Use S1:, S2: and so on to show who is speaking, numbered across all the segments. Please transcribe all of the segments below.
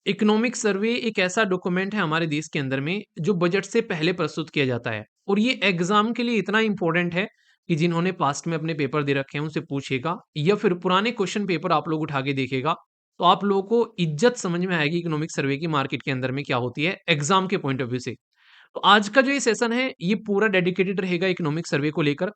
S1: Economic survey एक ऐसा document है हमारे देश के अंदर में जो बजट से पहले प्रस्तुत किया जाता है और ये एग्जाम के लिए इतना इंपॉर्टेंट है कि जिन्होंने पास्ट में अपने पेपर दे रखे हैं उनसे पूछेगा या फिर पुराने क्वेश्चन पेपर आप लोग उठा के देखिएगा तो आप लोगों को इज्जत समझ में आएगी इकोनॉमिक सर्वे की मार्केट के अंदर में क्या होती है एग्जाम के पॉइंट ऑफ व्यू से। तो आज का जो ये सेशन है ये पूरा डेडिकेटेड रहेगा इकोनॉमिक सर्वे को लेकर।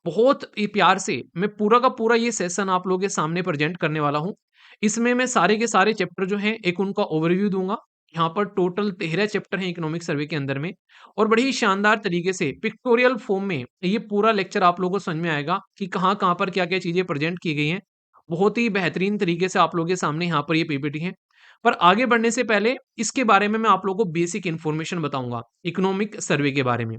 S1: बहुत ही प्यार से मैं पूरा का पूरा ये सेशन आप लोगों के सामने प्रेजेंट करने वाला हूँ। इसमें मैं सारे के सारे चैप्टर जो हैं एक उनका ओवरव्यू दूंगा। यहाँ पर टोटल 13 चैप्टर हैं इकोनॉमिक सर्वे के अंदर में और बड़ी ही शानदार तरीके से पिक्टोरियल फॉर्म में ये पूरा लेक्चर आप लोगों को समझ में आएगा कि कहाँ पर क्या क्या चीजें प्रेजेंट की गई हैं। बहुत ही बेहतरीन तरीके से आप लोगों के सामने यहाँ पर ये पीपीटी है। पर आगे बढ़ने से पहले इसके बारे में मैं आप लोगों को बेसिक इन्फॉर्मेशन बताऊंगा इकोनॉमिक सर्वे के बारे में।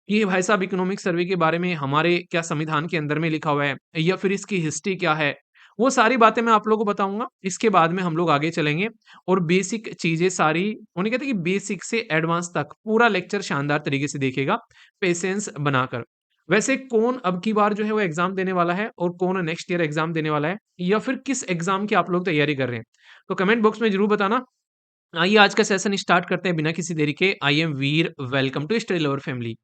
S1: ये भाई साहब इकोनॉमिक सर्वे के बारे में हमारे क्या संविधान के अंदर में लिखा हुआ है या फिर इसकी हिस्ट्री क्या है, वो सारी बातें मैं आप लोगों को बताऊंगा। इसके बाद में हम लोग आगे चलेंगे और बेसिक चीजें सारी उन्हें कहते हैं कि बेसिक से एडवांस तक पूरा लेक्चर शानदार तरीके से देखेगा पेशेंस बनाकर। वैसे कौन अब की बार जो है वो एग्जाम देने वाला है और कौन नेक्स्ट ईयर एग्जाम देने वाला है या फिर किस एग्जाम की आप लोग तैयारी कर रहे हैं, तो कमेंट बॉक्स में जरूर बताना। आइए आज का सेशन स्टार्ट करते हैं बिना किसी देरी के। I am Veer, welcome to study lover family.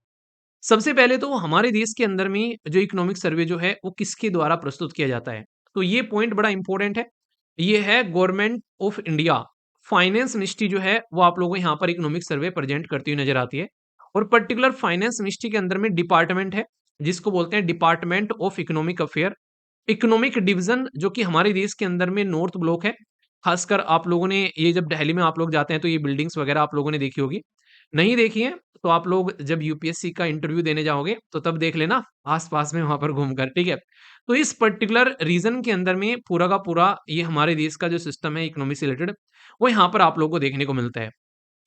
S1: सबसे पहले तो हमारे देश के अंदर में जो इकोनॉमिक सर्वे जो है वो किसके द्वारा प्रस्तुत किया जाता है, तो ये पॉइंट बड़ा इंपॉर्टेंट है। ये है government of India. Finance ministry जो है वो आप लोगों को यहाँ पर इकोनॉमिक सर्वे प्रेजेंट करती हुई नजर आती है। और पर्टिकुलर फाइनेंस मिनिस्ट्री के अंदर में डिपार्टमेंट है जिसको बोलते हैं department of economic affair. Economic division जो कि हमारे देश के अंदर में नॉर्थ ब्लॉक है। खासकर आप लोगों ने ये जब दिल्ली में आप लोग जाते हैं तो ये बिल्डिंग्स वगैरह आप लोगों ने देखी होगी। नहीं देखी है तो आप लोग जब यूपीएससी का इंटरव्यू देने जाओगे तो तब देख लेना आस-पास में वहाँ पर घूमकर, ठीक है? तो इस पर्टिकुलर रीजन के अंदर में पूरा का पूरा ये हमारे देश का जो सिस्टम है इकोनॉमी से रिलेटेड, वो यहाँ पर आप लोगों को देखने को मिलता है।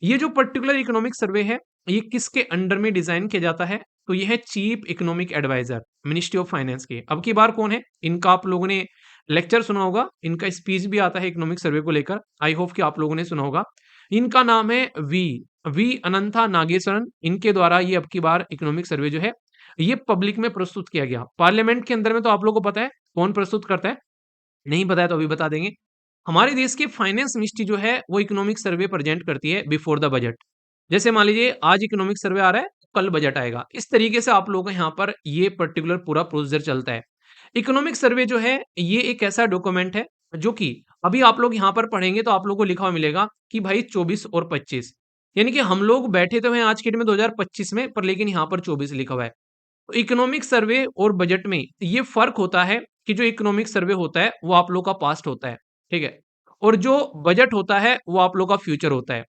S1: ये जो पर्टिकुलर इकोनॉमिक सर्वे है, ये किसके अंडर में डिजाइन किया जाता है? तो ये है chief economic adviser, ministry of finance के। अब की बार कौन है? इनका आप लोगों ने लेक्चर सुना होगा, इनका स्पीच भी आता है इकोनॉमिक सर्वे को लेकर। आई होप कि आप लोगों ने सुना होगा। इनका नाम है वी अनंथा नागेश्वरन। इनके द्वारा ये अब की बार इकोनॉमिक सर्वे जो है, ये पब्लिक में प्रस्तुत किया गया। पार्लियामेंट के अंदर में तो आप लोगों को पता है कौन प्रस्तुत करता है? नहीं पता है तो अभी बता देंगे। हमारे देश की फाइनेंस मिनिस्ट्री जो है वो इकोनॉमिक सर्वे प्रेजेंट करती है बिफोर द बजट। जैसे मान लीजिए आज इकोनॉमिक सर्वे आ रहा है, कल बजट आएगा। इस तरीके से आप लोगों का यहाँ पर ये पर्टिकुलर पूरा प्रोसीजर चलता है। इकोनॉमिक सर्वे जो है ये एक ऐसा डॉक्यूमेंट है जो कि अभी आप लोग यहाँ पर पढ़ेंगे तो आप लोगों को लिखा हुआ मिलेगा कि भाई 24 और 25, यानी कि हम लोग बैठे तो हैं आज के डेट में 2025 में, पर लेकिन यहाँ पर 24 लिखा हुआ है। तो इकोनॉमिक सर्वे और बजट में ये फर्क होता है कि जो इकोनॉमिक सर्वे होता है वो आप लोग का पास्ट होता है, ठीक है? और जो बजट होता है वो आप लोग का फ्यूचर होता है।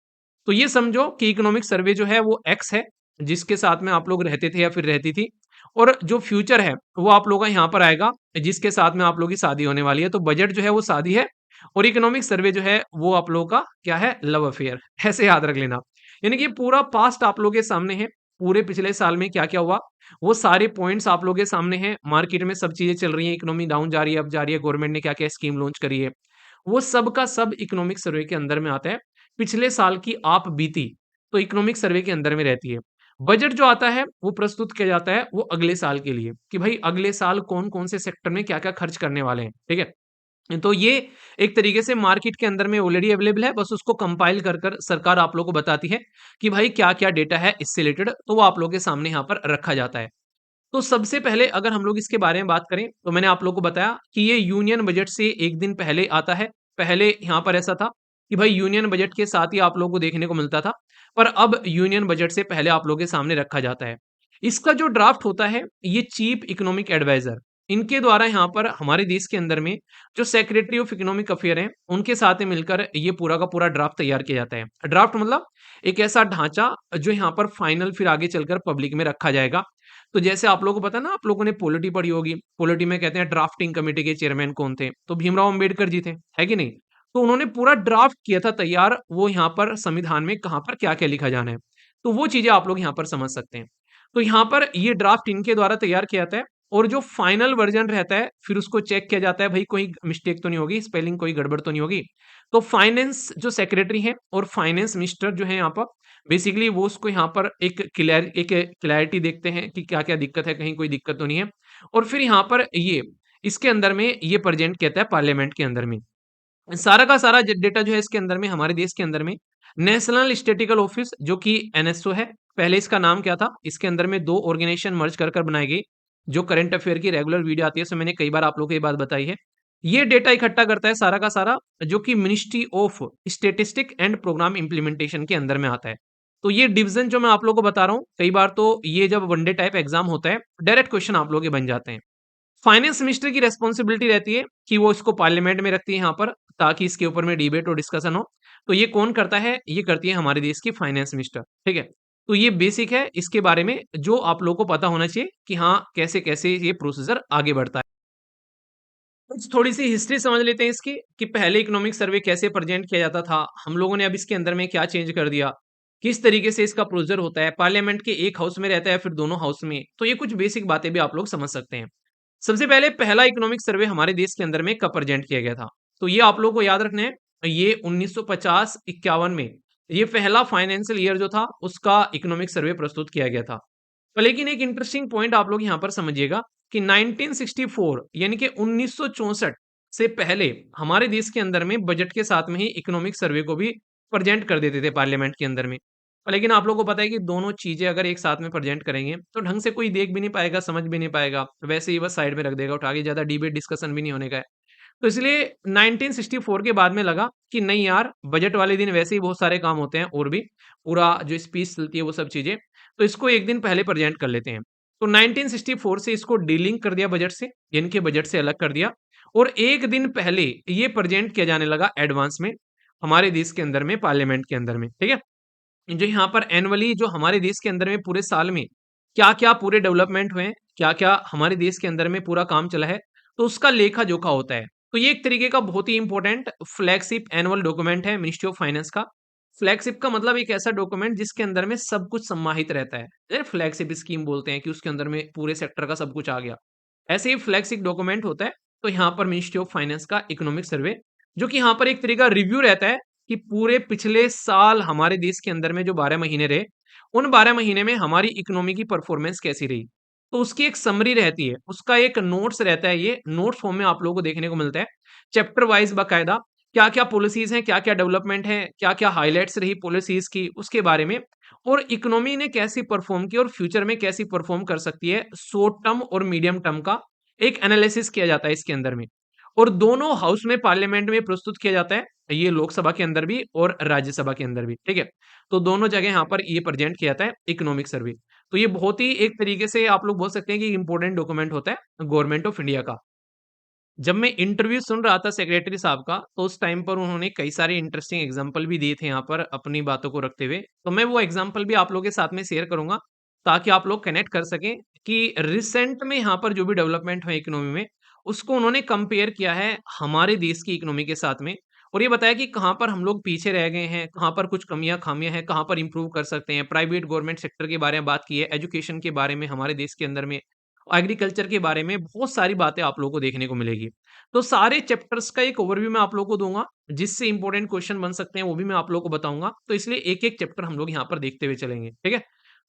S1: तो ये समझो कि इकोनॉमिक सर्वे जो है वो एक्स है जिसके साथ में आप लोग रहते थे या फिर रहती थी, और जो फ्यूचर है वो आप लोग का यहाँ पर आएगा जिसके साथ में आप लोगों की शादी होने वाली है। तो बजट जो है वो शादी है और इकोनॉमिक सर्वे जो है वो आप लोगों का क्या है, लव अफेयर। ऐसे याद रख लेना। यानी कि पूरा पास्ट आप लोगों के सामने है, पूरे पिछले साल में क्या क्या हुआ वो सारे पॉइंट्स आप लोगों के सामने हैं। मार्केट में सब चीजें चल रही हैं, इकोनॉमी डाउन जा रही है, अप जा रही है, गवर्नमेंट ने क्या क्या स्कीम लॉन्च करी है, वो सब का सब इकोनॉमिक सर्वे के अंदर में आता है। पिछले साल की आप बीती तो इकोनॉमिक सर्वे के अंदर में रहती है। बजट जो आता है वो प्रस्तुत किया जाता है वो अगले साल के लिए कि भाई अगले साल कौन कौन से सेक्टर में क्या क्या खर्च करने वाले हैं, ठीक है? तो ये एक तरीके से मार्केट के अंदर में ऑलरेडी अवेलेबल है, बस उसको कंपाइल कर कर सरकार आप लोगों को बताती है कि भाई क्या क्या डेटा है इससे रिलेटेड, तो वो आप लोगों के सामने यहाँ पर रखा जाता है। तो सबसे पहले अगर हम लोग इसके बारे में बात करें तो मैंने आप लोगों को बताया कि ये यूनियन बजट से एक दिन पहले आता है। पहले यहाँ पर ऐसा था कि भाई यूनियन बजट के साथ ही आप लोगों को देखने को मिलता था, पर अब यूनियन बजट से पहले आप लोगों के सामने रखा जाता है। इसका जो ड्राफ्ट होता है ये चीफ इकोनॉमिक एडवाइजर, इनके द्वारा यहाँ पर हमारे देश के अंदर में जो सेक्रेटरी ऑफ इकोनॉमिक अफेयर हैं उनके साथ में मिलकर ये पूरा का पूरा ड्राफ्ट तैयार किया जाता है। ड्राफ्ट मतलब एक ऐसा ढांचा जो यहाँ पर फाइनल फिर आगे चलकर पब्लिक में रखा जाएगा। तो जैसे आप लोगों को पता है ना, आप लोगों ने पॉलिटी पढ़ी होगी। पॉलिटी में कहते हैं ड्राफ्टिंग कमेटी के चेयरमैन कौन थे, तो भीमराव अंबेडकर जी थे, है कि नहीं? तो उन्होंने पूरा ड्राफ्ट किया था तैयार, वो यहाँ पर संविधान में कहाँ पर क्या क्या लिखा जाना है। तो वो चीजें आप लोग यहाँ पर समझ सकते हैं। तो यहाँ पर ये ड्राफ्ट इनके द्वारा तैयार किया जाता है और जो फाइनल वर्जन रहता है फिर उसको चेक किया जाता है, भाई कोई मिस्टेक तो नहीं होगी, स्पेलिंग कोई गड़बड़ तो नहीं होगी। तो फाइनेंस जो सेक्रेटरी है और फाइनेंस मिनिस्टर जो है यहाँ पर बेसिकली वो उसको यहाँ पर एक क्लैरिटी देखते हैं कि क्या क्या दिक्कत है, कहीं कोई दिक्कत तो नहीं है। और फिर यहाँ पर ये इसके अंदर में ये प्रेजेंट कहता है पार्लियामेंट के अंदर में। सारा का सारा डेटा जो है इसके अंदर में हमारे देश के अंदर में नेशनल स्टेटिकल ऑफिस जो कि एनएसओ है, पहले इसका नाम क्या था, इसके अंदर में दो ऑर्गेनाइजेशन मर्ज कर कर बनाई गई। जो करंट अफेयर की रेगुलर वीडियो आती है उसमें मैंने कई बार आप लोगों को ये बात बताई है। ये डेटा इकट्ठा करता है सारा का सारा, जो कि ministry of statistic and programme implementation के अंदर में आता है। तो ये डिवीजन जो मैं आप लोगों को बता रहा हूँ, कई बार तो ये जब वनडे टाइप एग्जाम होता है, डायरेक्ट क्वेश्चन आप लोगों के बन जाते हैं। फाइनेंस मिनिस्टर की रिस्पॉन्सिबिलिटी रहती है कि वो इसको पार्लियामेंट में रखती है यहाँ पर, ताकि इसके ऊपर में डिबेट और डिस्कशन हो। तो ये कौन करता है, ये करती है हमारे देश की फाइनेंस मिनिस्टर, ठीक है। तो ये बेसिक है इसके बारे में जो आप लोगों को पता होना चाहिए कि हाँ कैसे कैसे ये प्रोसीजर आगे बढ़ता है। कुछ थोड़ी सी हिस्ट्री समझ लेते हैं इसकी कि पहले इकोनॉमिक सर्वे कैसे प्रेजेंट किया जाता था, हम लोगों ने अब इसके अंदर में क्या चेंज कर दिया, किस तरीके से इसका प्रोसीजर होता है, पार्लियामेंट के एक हाउस में रहता है फिर दोनों हाउस में, तो ये कुछ बेसिक बातें भी आप लोग समझ सकते हैं। सबसे पहले पहला इकोनॉमिक सर्वे हमारे देश के अंदर में कब प्रेजेंट किया गया था, तो ये आप लोगों को याद रखना है। ये 1950-51 में ये पहला फाइनेंशियल ईयर जो था उसका इकोनॉमिक सर्वे प्रस्तुत किया गया था। पर लेकिन एक इंटरेस्टिंग पॉइंट आप लोग यहाँ पर समझिएगा कि 1964 यानी कि 1964 से पहले हमारे देश के अंदर में बजट के साथ में ही इकोनॉमिक सर्वे को भी प्रेजेंट कर देते थे पार्लियामेंट के अंदर में। पर लेकिन आप लोगों को पता है कि दोनों चीजें अगर एक साथ में प्रेजेंट करेंगे तो ढंग से कोई देख भी नहीं पाएगा, समझ भी नहीं पाएगा, वैसे ही बस साइड में रख देगा उठा के, ज्यादा डिबेट डिस्कशन भी नहीं होने का है। तो इसलिए 1964 के बाद में लगा कि नहीं यार, बजट वाले दिन वैसे ही बहुत सारे काम होते हैं और भी पूरा जो स्पीच चलती है वो सब चीजें, तो इसको एक दिन पहले प्रेजेंट कर लेते हैं। तो 1964 से इसको डीलिंक कर दिया बजट से, यानी कि बजट से अलग कर दिया, और एक दिन पहले ये प्रेजेंट किया जाने लगा एडवांस में हमारे देश के अंदर में, पार्लियामेंट के अंदर में, ठीक है। जो यहाँ पर एनुअली जो हमारे देश के अंदर में पूरे साल में क्या-क्या पूरे डेवलपमेंट हुए हैं, क्या-क्या हमारे देश के अंदर में पूरा काम चला है, तो उसका लेखा-जोखा होता है। तो ये एक तरीके का बहुत ही इंपॉर्टेंट फ्लैगशिप एनुअल डॉक्यूमेंट है मिनिस्ट्री ऑफ फाइनेंस का। फ्लैगशिप का मतलब एक ऐसा डॉक्यूमेंट जिसके अंदर में सब कुछ समाहित रहता है। जैसे फ्लैगशिप स्कीम बोलते हैं कि उसके अंदर में पूरे सेक्टर का सब कुछ आ गया। ऐसे ही फ्लैगशिप डॉक्यूमेंट होता है, तो यहाँ पर मिनिस्ट्री ऑफ फाइनेंस का इकोनॉमिक सर्वे, जो कि यहाँ पर एक तरीका रिव्यू रहता है कि पूरे पिछले साल हमारे देश के अंदर में जो 12 महीने रहे, उन 12 महीने में हमारी इकोनॉमी की परफॉर्मेंस कैसी रही। तो उसकी एक समरी रहती है, उसका एक नोट्स रहता है, ये नोट्स फॉर्म में आप लोगों को देखने को मिलता है। चैप्टर वाइज़ बाकायदा क्या-क्या पॉलिसीज़ हैं, क्या-क्या डेवलपमेंट है, क्या-क्या हाइलाइट्स रही पॉलिसीज़ की, उसके बारे में, और इकोनॉमी ने कैसी परफॉर्म की और फ्यूचर में कैसी परफॉर्म कर सकती है, शॉर्ट टर्म और मीडियम टर्म का एक एनालिसिस किया जाता है इसके अंदर में। और दोनों हाउस में पार्लियामेंट में प्रस्तुत किया जाता है, ये लोकसभा के अंदर भी और राज्यसभा के अंदर भी, ठीक है। तो दोनों जगह यहाँ पर ये प्रेजेंट किया जाता है इकोनॉमिक सर्वे। तो ये बहुत ही एक तरीके से आप लोग बोल सकते हैं कि इंपॉर्टेंट डॉक्यूमेंट होता है गवर्नमेंट ऑफ इंडिया का। जब मैं इंटरव्यू सुन रहा था सेक्रेटरी साहब का, तो उस टाइम पर उन्होंने कई सारे इंटरेस्टिंग एग्जाम्पल भी दिए थे यहाँ पर अपनी बातों को रखते हुए। तो मैं वो एग्जाम्पल भी आप लोगों के साथ में शेयर करूँगा, ताकि आप लोग कनेक्ट कर सकें कि रिसेंट में यहाँ पर जो भी डेवलपमेंट हुए इकोनॉमी में, उसको उन्होंने कंपेयर किया है हमारे देश की इकोनॉमी के साथ में, और ये बताया कि कहाँ पर हम लोग पीछे रह गए हैं, कहाँ पर कुछ कमियाँ खामियाँ हैं, कहाँ पर इंप्रूव कर सकते हैं। प्राइवेट गवर्नमेंट सेक्टर के बारे में बात की है, एजुकेशन के बारे में हमारे देश के अंदर में, एग्रीकल्चर के बारे में बहुत सारी बातें आप लोगों को देखने को मिलेगी। तो सारे चैप्टर्स का एक ओवरव्यू मैं आप लोगों को दूँगा, जिससे इंपॉर्टेंट क्वेश्चन बन सकते हैं वो भी मैं आप लोगों को बताऊँगा। तो इसलिए एक-एक चैप्टर हम लोग यहाँ पर देखते हुए चलेंगे, ठीक है?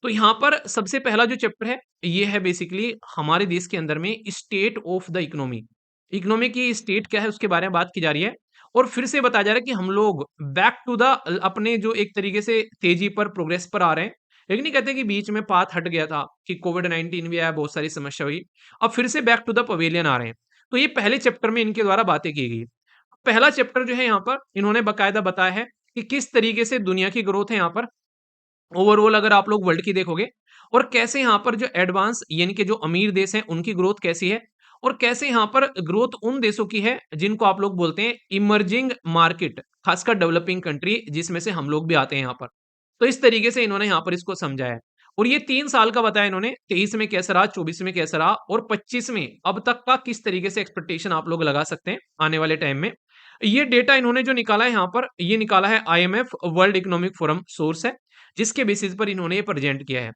S1: तो यहाँ पर सबसे पहला जो चैप्टर है, ये है बेसिकली हमारे देश के अंदर में state of the economy. Economy की स्टेट क्या है उसके बारे में बात की जा रही है, और फिर से बताया जा रहा है कि हम लोग बैक टू द अपने जो एक तरीके से तेजी पर प्रोग्रेस पर आ रहे हैं। लेकिन नहीं कहते कि बीच में पाथ हट गया था कि कोविड-19 भी आया, बहुत सारी समस्या हुई। अब फिर से बैक टू द पवेलियन आ रहे हैं। तो ये पहले चैप्टर में इनके द्वारा बातें की गई। पहला चैप्टर जो है यहाँ पर इन्होंने बाकायदा बताया है कि किस तरीके से दुनिया की ग्रोथ है यहाँ पर, ओवरऑल अगर आप लोग वर्ल्ड की देखोगे, और कैसे यहाँ पर जो एडवांस यानी कि जो अमीर देश हैं उनकी ग्रोथ कैसी है, और कैसे यहाँ पर ग्रोथ उन देशों की है जिनको आप लोग बोलते हैं इमर्जिंग मार्केट, खासकर डेवलपिंग कंट्री जिसमें से हम लोग भी आते हैं यहाँ पर। तो इस तरीके से इन्होंने यहाँ पर इसको समझाया है, और ये 3 साल का बताया इन्होंने, 23 में कैसा रहा, 24 में कैसा रहा, और 25 में अब तक का किस तरीके से एक्सपेक्टेशन आप लोग लगा सकते हैं आने वाले टाइम में। ये डेटा इन्होंने जो निकाला है यहाँ पर, ये निकाला है IMF world economic forum source है, जिसके बेसिस पर इन्होंने ये प्रेजेंट किया है।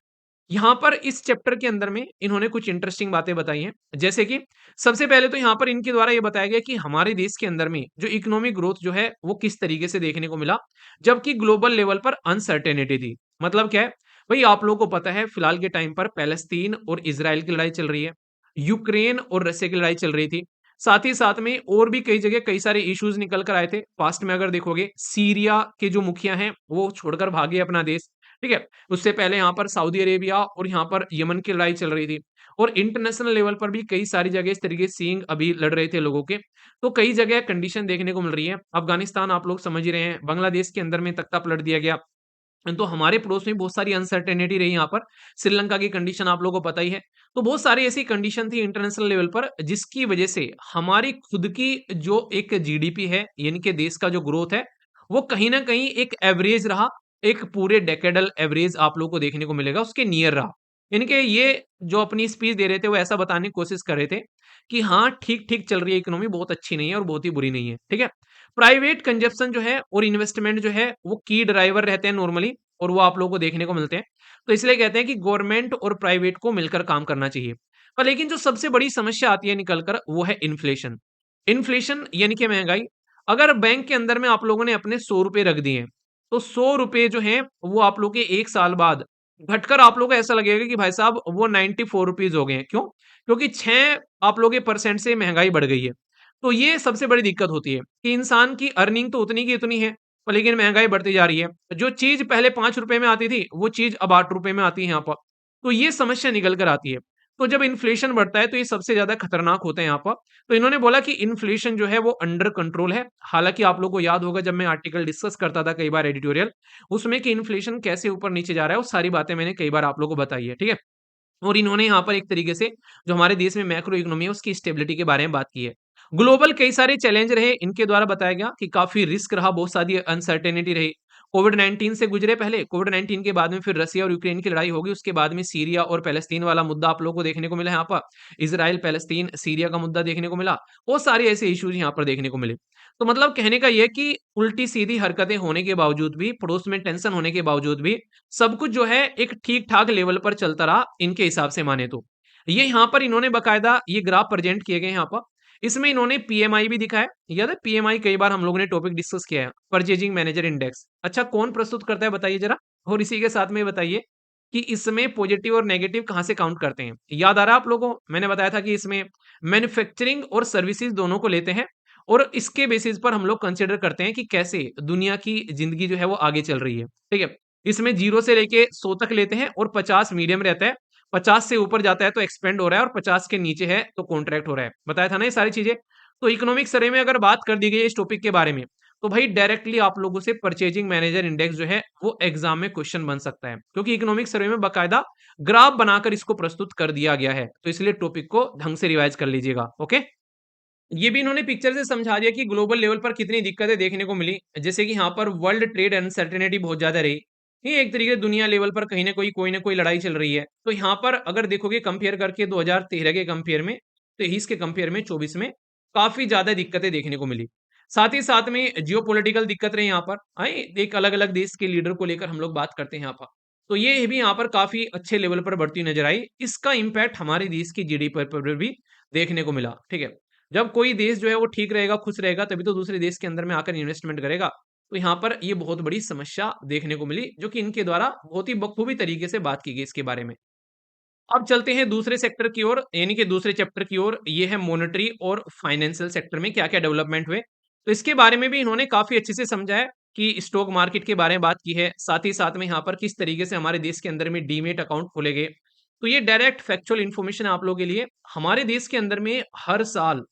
S1: यहाँ पर इस चैप्टर के अंदर में इन्होंने कुछ इंटरेस्टिंग बातें बताई हैं, जैसे कि सबसे पहले तो यहाँ पर इनके द्वारा ये बताया गया कि हमारे देश के अंदर में जो इकोनॉमिक ग्रोथ जो है वो किस तरीके से देखने को मिला, जबकि ग्लोबल लेवल पर अनसर्टेनिटी थी। मतलब क्या है भाई, आप लोगों को पता है फिलहाल के टाइम पर पैलेस्तीन और इसराइल की लड़ाई चल रही है, यूक्रेन और रशिया की लड़ाई चल रही थी, साथ ही साथ में और भी कई जगह कई सारे इश्यूज निकल कर आए थे पास्ट में। अगर देखोगे सीरिया के जो मुखिया हैं वो छोड़कर भागे अपना देश, ठीक है। उससे पहले यहाँ पर सऊदी अरेबिया और यहाँ पर यमन की लड़ाई चल रही थी, और इंटरनेशनल लेवल पर भी कई सारी जगह इस तरीके से सींग अभी लड़ रहे थे लोगों के। तो कई जगह कंडीशन देखने को मिल रही है। अफगानिस्तान आप लोग समझ ही रहे हैं, बांग्लादेश के अंदर में तख्ता पलट दिया गया। तो हमारे पड़ोस में बहुत सारी अनसर्टेनिटी रही यहाँ पर। श्रीलंका की कंडीशन आप लोगों को पता ही है। तो बहुत सारी ऐसी कंडीशन थी इंटरनेशनल लेवल पर जिसकी वजह से हमारी खुद की जो एक जीडीपी है, यानी कि देश का जो ग्रोथ है, वो कहीं न कहीं एक एवरेज रहा, एक पूरे डेकेडल एवरेज आप लोगों को देखने को मिलेगा, उसके नियर रहा। यानी कि ये जो अपनी स्पीच दे रहे थे वो ऐसा बताने की कोशिश कर रहे थे कि हाँ, ठीक-ठीक चल रही है इकोनॉमी, बहुत अच्छी नहीं है और बहुत ही बुरी नहीं है, ठीक है? प्राइवेट कंजप्शन जो है और इन्वेस्टमेंट जो है वो की ड्राइवर रहते हैं नॉर्मली, और वो आप लोगों को देखने को मिलते हैं। तो इसलिए कहते हैं कि गवर्नमेंट और प्राइवेट को मिलकर काम करना चाहिए। पर लेकिन जो सबसे बड़ी समस्या आती है निकल कर वो है इन्फ्लेशन। इन्फ्लेशन यानी कि महँगाई। अगर बैंक के अंदर में आप लोगों ने अपने ₹100 रख दिए हैं, तो ₹100 जो हैं वो आप लोग के 1 साल बाद घटकर आप लोगों को ऐसा लगेगा कि भाई साहब वो ₹94 हो गए हैं। क्यों? क्योंकि 6 आप लोगों के परसेंट से महँगाई बढ़ गई है। तो ये सबसे बड़ी दिक्कत होती है कि इंसान की अर्निंग तो उतनी की उतनी है, पर लेकिन महँगाई बढ़ती जा रही है। जो चीज़ पहले ₹5 में आती थी, वो चीज़ अब ₹8 में आती है यहाँ पर। तो ये समस्या निकल कर आती है। तो जब इन्फ्लेशन बढ़ता है तो ये सबसे ज़्यादा खतरनाक होता है यहाँ पर। तो इन्होंने बोला कि इन्फ्लेशन जो है वो अंडर कंट्रोल है। हालाँकि आप लोगों को याद होगा जब मैं आर्टिकल डिस्कस करता था कई बार एडिटोरियल, उसमें कि इन्फ्लेशन कैसे ऊपर-नीचे जा रहा है, वो सारी बातें मैंने कई बार आप लोगों को बताई है, ठीक है? और इन्होंने यहाँ पर एक तरीके से जो हमारे देश में मैक्रो इकोनॉमी है उसकी स्टेबिलिटी के बारे में बात की है। ग्लोबल कई सारे चैलेंज रहे, इनके द्वारा बताया गया कि काफ़ी रिस्क रहा, बहुत सारी अनसर्टेनिटी रही। कोविड-19 से गुजरे पहले, कोविड-19 के बाद में फिर रसिया और यूक्रेन की लड़ाई होगी, उसके बाद में सीरिया और पैलेस्तीन वाला मुद्दा आप लोगों को देखने को मिला यहाँ पर। इज़राइल, पैलेस्तीन, सीरिया का मुद्दा देखने को मिला। बहुत सारे ऐसे इश्यूज़ यहाँ पर देखने को मिले। तो मतलब कहने का ये है कि उल्टी-सीधी हरकतें होने के बावजूद भी, पड़ोस में टेंशन होने के बावजूद भी, सब कुछ जो है एक ठीक-ठाक लेवल पर चलता रहा, इनके हिसाब से माने तो। ये यहाँ पर इन्होंने बाकायदा ये ग्राफ प्रेज़ेंट किए गए हैं यहाँ पर। इसमें इन्होंने पीएमआई भी दिखाया। याद है पीएमआई कई बार हम लोगों ने टॉपिक डिस्कस किया है, परचेजिंग मैनेजर इंडेक्स। अच्छा कौन प्रस्तुत करता है बताइए ज़रा? और इसी के साथ में बताइए कि इसमें पॉजिटिव और नेगेटिव कहाँ से काउंट करते हैं? याद आ रहा है आप लोगों को? मैंने बताया था कि इसमें मैन्युफैक्चरिंग और सर्विसेज़ दोनों को लेते हैं, और इसके बेसिस पर हम लोग कंसीडर करते हैं कि कैसे दुनिया की ज़िंदगी जो है वो आगे चल रही है, ठीक है? इसमें 0 से लेके 100 तक लेते हैं और 50 मीडियम रहता है। 50 से ऊपर जाता है तो एक्सपेंड हो रहा है और 50 के नीचे है तो कॉन्ट्रैक्ट हो रहा है। बताया था ना ये सारी चीज़ें? तो इकोनॉमिक सर्वे में अगर बात कर दी गई है इस टॉपिक के बारे में, तो भाई डायरेक्टली आप लोगों से परचेजिंग मैनेजर इंडेक्स जो है वो एग्ज़ाम में क्वेश्चन बन सकता है। क्योंकि इकोनॉमिक सर्वे में बाकायदा ग्राफ बनाकर इसको प्रस्तुत कर दिया गया है। तो इसलिए टॉपिक को ढंग से रिवाइज़ कर लीजिएगा, ओके? ये भी इन्होंने पिक्चर से समझा दिया कि ग्लोबल लेवल पर कितनी दिक्कतें देखने को मिली। जैसे कि यहाँ पर वर्ल्ड ट्रेड अनसर्टेनिटी बहुत ज़्यादा रही। ये एक तरीके से दुनिया लेवल पर कहीं न कोई लड़ाई चल रही है। तो यहाँ पर अगर देखोगे कंपेयर करके 2013 के कंपेयर में, 23 के कंपेयर में, 24 में काफ़ी ज़्यादा दिक्कतें देखने को मिली। साथ ही साथ में जियोपॉलिटिकल दिक्कत रही यहाँ पर। एक अलग-अलग देश के लीडर को लेकर हम लोग बात करते हैं यहाँ पर। तो ये भी यहाँ पर काफ़ी अच्छे लेवल पर बढ़ती नज़र आई। इसका इम्पैक्ट हमारे देश की जीडीपी पर भी देखने को मिला, ठीक है? जब कोई देश जो है वो ठीक रहेगा, खुश रहेगा, तभी तो दूसरे देश के अंदर में आकर इन्वेस्टमेंट करेगा। तो यहाँ पर ये बहुत बड़ी समस्या देखने को मिली, जो कि इनके द्वारा बहुत ही बखूबी तरीके से बात की गई इसके बारे में। अब चलते हैं दूसरे सेक्टर की ओर, यानी कि दूसरे चैप्टर की ओर। ये है मॉनेटरी और फाइनेंशियल सेक्टर में क्या-क्या डेवलपमेंट हुए। तो इसके बारे में भी इन्होंने काफ़ी अच्छे से समझा है कि स्टॉक मार्केट के बारे में बात की है। साथ ही साथ में यहाँ पर किस तरीके से हमारे देश के अंदर में डीमैट अकाउंट खोले गए। तो ये डायरेक्ट फैक्चुअल इन्फॉर्मेशन है आप लोगों के लिए। हमारे देश के अंदर में हर साल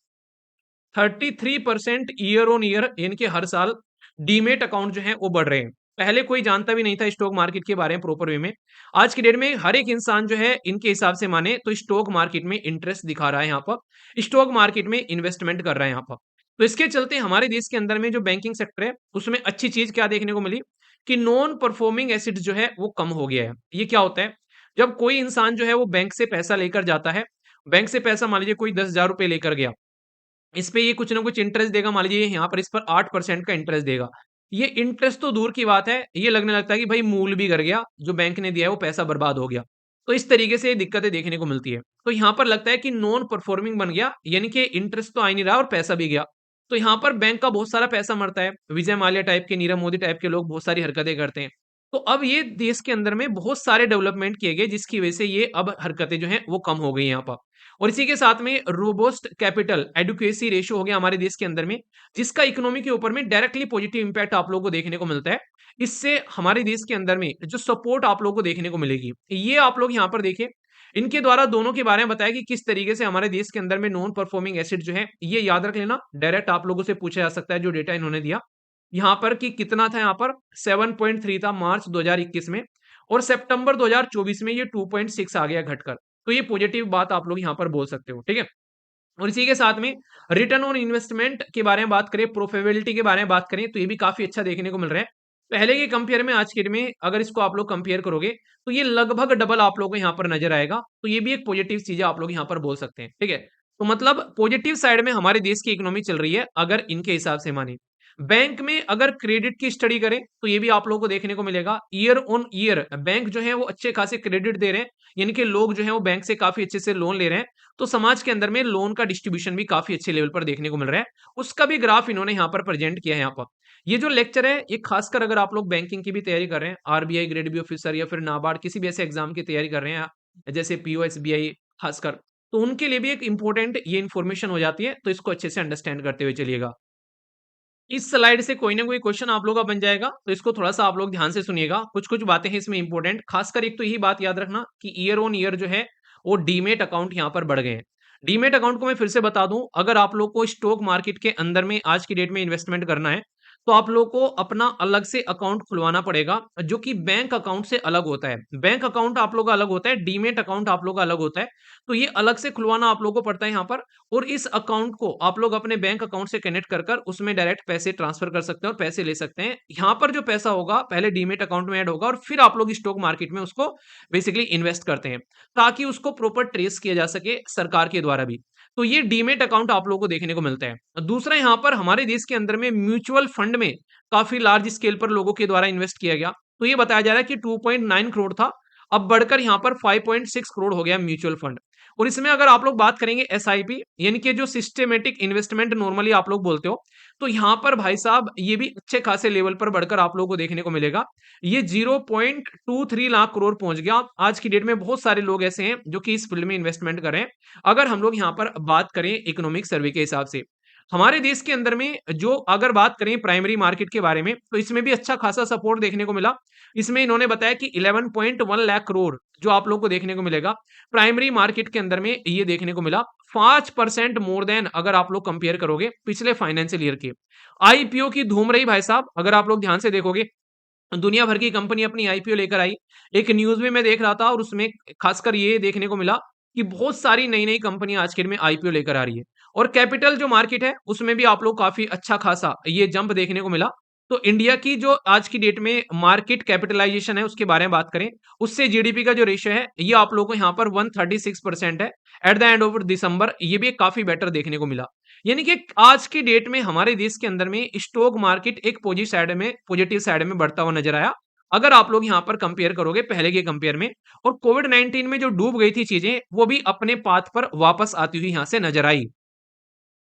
S1: 33% ईयर ऑन ईयर यानी कि हर साल डीमेट अकाउंट जो है वो बढ़ रहे हैं। पहले कोई जानता भी नहीं था स्टॉक मार्केट के बारे में प्रॉपर वे में। आज की डेट में हर एक इंसान जो है इनके हिसाब से माने तो स्टॉक मार्केट में इंटरेस्ट दिखा रहा है यहाँ पर। स्टॉक मार्केट में इन्वेस्टमेंट कर रहा है यहाँ पर। तो इसके चलते हमारे देश के अंदर में जो बैंकिंग सेक्टर है उसमें अच्छी चीज़ क्या देखने को मिली कि नॉन परफॉर्मिंग एसेट्स जो है वो कम हो गया है। ये क्या होता है? जब कोई इंसान जो है वो बैंक से पैसा लेकर जाता है, बैंक से पैसा मान लीजिए कोई ₹10,000 लेकर गया। इस पे ये कुछ ना कुछ इंटरेस्ट देगा, मान लीजिए यहाँ पर इस पर 8% का इंटरेस्ट देगा। ये इंटरेस्ट तो दूर की बात है, ये लगने लगता है कि भाई मूल भी गिर गया, जो बैंक ने दिया है वो पैसा बर्बाद हो गया। तो इस तरीके से दिक्कतें देखने को मिलती है। तो यहाँ पर लगता है कि नॉन परफॉर्मिंग बन गया, यानी कि इंटरेस्ट तो आ ही नहीं रहा और पैसा भी गया। तो यहाँ पर बैंक का बहुत सारा पैसा मरता है। विजय माल्या टाइप के, नीरव मोदी टाइप के लोग बहुत सारी हरकतें करते हैं। तो अब ये देश के अंदर में बहुत सारे डेवलपमेंट किए गए जिसकी वजह से ये अब हरकतें जो हैं वो कम हो गई यहाँ पर। और इसी के साथ में रोबोस्ट कैपिटल एडुकेसी रेशियो हो गया हमारे देश के अंदर में, जिसका इकोनॉमी के ऊपर में डायरेक्टली पॉजिटिव इंपैक्ट आप लोगों को देखने को मिलता है। इससे हमारे देश के अंदर में जो सपोर्ट आप लोगों को देखने को मिलेगी, ये आप लोग यहाँ पर देखिए। इनके द्वारा दोनों के बारे में बताया कि किस तरीके से हमारे देश के अंदर में नॉन परफॉर्मिंग एसिड जो है, ये याद रख लेना, डायरेक्ट आप लोगों से पूछा जा सकता है जो डेटा इन्होंने दिया। यहाँ पर कि कितना था, यहाँ पर 7.3 था मार्च 2021 में, और सितंबर 2024 में ये 2.6 आ गया घटकर। तो ये पॉजिटिव बात आप लोग यहाँ पर बोल सकते हो, ठीक है। और इसी के साथ में रिटर्न ऑन इन्वेस्टमेंट के बारे में बात करें, प्रोफेबिलिटी के बारे में बात करें, तो ये भी काफी अच्छा देखने को मिल रहा है। पहले के कंपेयर में आज के डेट में अगर इसको आप लोग कंपेयर करोगे तो ये लगभग डबल आप लोगों को यहाँ पर नजर आएगा। तो ये भी एक पॉजिटिव चीज है, आप लोग यहाँ पर बोल सकते हैं, ठीक है। तो मतलब पॉजिटिव साइड में हमारे देश की इकोनॉमी चल रही है अगर इनके हिसाब से माने। बैंक में अगर क्रेडिट की स्टडी करें तो ये भी आप लोगों को देखने को मिलेगा, ईयर ऑन ईयर बैंक जो है वो अच्छे खासे क्रेडिट दे रहे हैं, यानी कि लोग जो है वो बैंक से काफी अच्छे से लोन ले रहे हैं। तो समाज के अंदर में लोन का डिस्ट्रीब्यूशन भी काफी अच्छे लेवल पर देखने को मिल रहा है। उसका भी ग्राफ इन्होंने यहाँ पर प्रेजेंट किया है यहाँ पर। ये जो लेक्चर है ये खासकर अगर आप लोग बैंकिंग की भी तैयारी कर रहे हैं, आरबीआई ग्रेड बी ऑफिसर या फिर नाबार्ड किसी भी ऐसे एग्जाम की तैयारी कर रहे हैं जैसे पीओ एसबीआई खासकर, तो उनके लिए भी एक इंपॉर्टेंट ये इन्फॉर्मेशन हो जाती है। तो इसको अच्छे से अंडरस्टैंड करते हुए चलिएगा। इस स्लाइड से कोई ना कोई क्वेश्चन आप लोगों का बन जाएगा, तो इसको थोड़ा सा आप लोग ध्यान से सुनिएगा। कुछ कुछ बातें हैं इसमें इंपॉर्टेंट, खासकर एक तो यही बात याद रखना कि ईयर ऑन ईयर जो है वो डीमेट अकाउंट यहाँ पर बढ़ गए हैं। डीमेट अकाउंट को मैं फिर से बता दूं, अगर आप लोग को स्टॉक मार्केट के अंदर में आज की डेट में इन्वेस्टमेंट करना है तो आप लोग को अपना अलग से अकाउंट खुलवाना पड़ेगा, जो कि बैंक अकाउंट से अलग होता है। बैंक अकाउंट आप लोग का अलग होता है, डीमेट अकाउंट आप लोग का अलग होता है। तो ये अलग से खुलवाना आप लोग को पड़ता है यहाँ पर। और इस अकाउंट को आप लोग अपने बैंक अकाउंट से कनेक्ट कर कर उसमें डायरेक्ट पैसे ट्रांसफर कर सकते हैं और पैसे ले सकते हैं। यहाँ पर जो पैसा होगा पहले डीमेट अकाउंट में ऐड होगा और फिर आप लोग स्टॉक मार्केट में उसको बेसिकली इन्वेस्ट करते हैं, ताकि उसको प्रॉपर ट्रेस किया जा सके सरकार के द्वारा भी। तो ये डीमेट अकाउंट आप लोगों को देखने को मिलता है। दूसरा, यहाँ पर हमारे देश के अंदर में म्यूचुअल फंड में काफी लार्ज स्केल पर लोगों के द्वारा इन्वेस्ट किया गया। तो ये बताया जा रहा है कि 2.9 करोड़ था, अब बढ़कर यहाँ पर 5.6 करोड़ हो गया म्यूचुअल फंड। और इसमें अगर आप लोग बात करेंगे एसआईपी, यानी कि जो सिस्टेमेटिक इन्वेस्टमेंट नॉर्मली आप लोग बोलते हो, तो यहाँ पर भाई साहब ये भी अच्छे खासे लेवल पर बढ़कर आप लोगों को देखने को मिलेगा। ये 0.23 लाख करोड़ पहुंच गया। आज की डेट में बहुत सारे लोग ऐसे हैं जो कि इस फील्ड में इन्वेस्टमेंट कर रहे हैं। अगर हम लोग यहाँ पर बात करें इकोनॉमिक सर्वे के हिसाब से, हमारे देश के अंदर में जो अगर बात करें प्राइमरी मार्केट के बारे में, तो इसमें भी अच्छा खासा सपोर्ट देखने को मिला। इसमें इन्होंने बताया कि 11.1 लाख करोड़ जो आप लोग को देखने को मिलेगा प्राइमरी मार्केट के अंदर में, ये देखने को मिला 5% मोर देन अगर आप लोग कंपेयर करोगे पिछले फाइनेंशियल ईयर के। आईपीओ की धूम रही भाई साहब, अगर आप लोग ध्यान से देखोगे दुनिया भर की कंपनी अपनी आईपीओ लेकर आई। एक न्यूज में मैं देख रहा था और उसमें खासकर ये देखने को मिला कि बहुत सारी नई नई कंपनियां आज के दिन में आईपीओ लेकर आ रही है। और कैपिटल जो मार्केट है उसमें भी आप लोग काफी अच्छा खासा ये जंप देखने को मिला। तो इंडिया की जो आज की डेट में मार्केट कैपिटलाइजेशन है उसके बारे में बात करें, उससे जीडीपी का जो रेशियो है ये आप लोगों को यहाँ पर 136% है at the end of December. ये भी काफी बेटर देखने को मिला। यानी कि आज की डेट में हमारे देश के अंदर में स्टॉक मार्केट एक पॉजिटिव साइड में बढ़ता हुआ नजर आया, अगर आप लोग यहाँ पर कंपेयर करोगे पहले के कंपेयर में। और कोविड 19 में जो डूब गई थी चीजें, वो भी अपने पाथ पर वापस आती हुई यहाँ से नजर आई।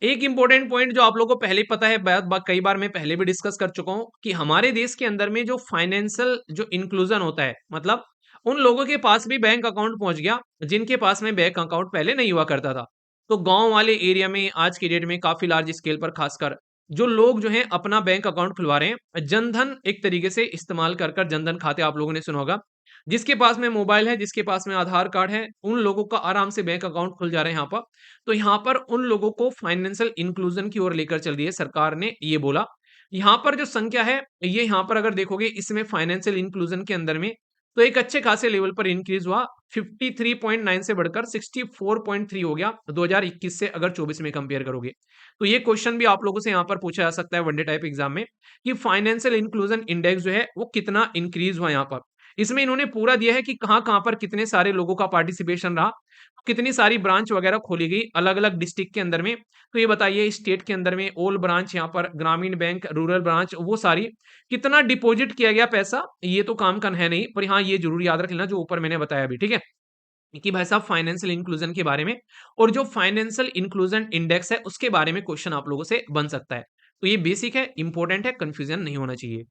S1: एक इंपॉर्टेंट पॉइंट जो आप लोगों को पहले ही पता है, कई बार मैं पहले भी डिस्कस कर चुका हूं कि हमारे देश के अंदर में जो फाइनेंशियल जो इंक्लूजन होता है, मतलब उन लोगों के पास भी बैंक अकाउंट पहुंच गया जिनके पास में बैंक अकाउंट पहले नहीं हुआ करता था। तो गांव वाले एरिया में आज की डेट में काफी लार्ज स्केल पर खासकर जो लोग जो हैं अपना बैंक अकाउंट खुलवा रहे हैं, जनधन एक तरीके से इस्तेमाल कर कर, जनधन खाते आप लोगों ने सुना होगा, जिसके पास में मोबाइल है, जिसके पास में आधार कार्ड है, उन लोगों का आराम से बैंक अकाउंट खुल जा रहे हैं यहाँ पर। तो यहाँ पर उन लोगों को फाइनेंशियल इंक्लूजन की ओर लेकर चल रही है सरकार ने, ये बोला। यहाँ पर जो संख्या है ये यहाँ पर अगर देखोगे इसमें फाइनेंशियल इंक्लूजन के अंदर में तो एक अच्छे खासे लेवल पर इंक्रीज हुआ, 53.9 से बढ़कर 64.3 हो गया 2021 से अगर 24 में कंपेयर करोगे। तो ये क्वेश्चन भी आप लोगों से यहाँ पर पूछा जा सकता है वनडे टाइप एग्जाम में कि फाइनेंशियल इंक्लूजन इंडेक्स जो है वो कितना इंक्रीज हुआ यहाँ पर। इसमें इन्होंने पूरा दिया है कि कहाँ-कहाँ पर कितने सारे लोगों का पार्टिसिपेशन रहा, कितनी सारी ब्रांच वगैरह खोली गई अलग-अलग डिस्ट्रिक्ट के अंदर में। तो ये बताइए स्टेट के अंदर में ऑल ब्रांच, यहाँ पर ग्रामीण बैंक, रूरल ब्रांच, वो सारी कितना डिपॉजिट किया गया पैसा, ये तो काम का है नहीं, पर हाँ ये जरूर याद रख लेना जो ऊपर मैंने बताया अभी, ठीक है, कि भाई साहब फाइनेंशियल इंक्लूजन के बारे में और जो फाइनेंशियल इंक्लूजन इंडेक्स है उसके बारे में क्वेश्चन आप लोगों से बन सकता है। तो ये बेसिक है, इंपॉर्टेंट है, कंफ्यूजन नहीं होना चाहिए।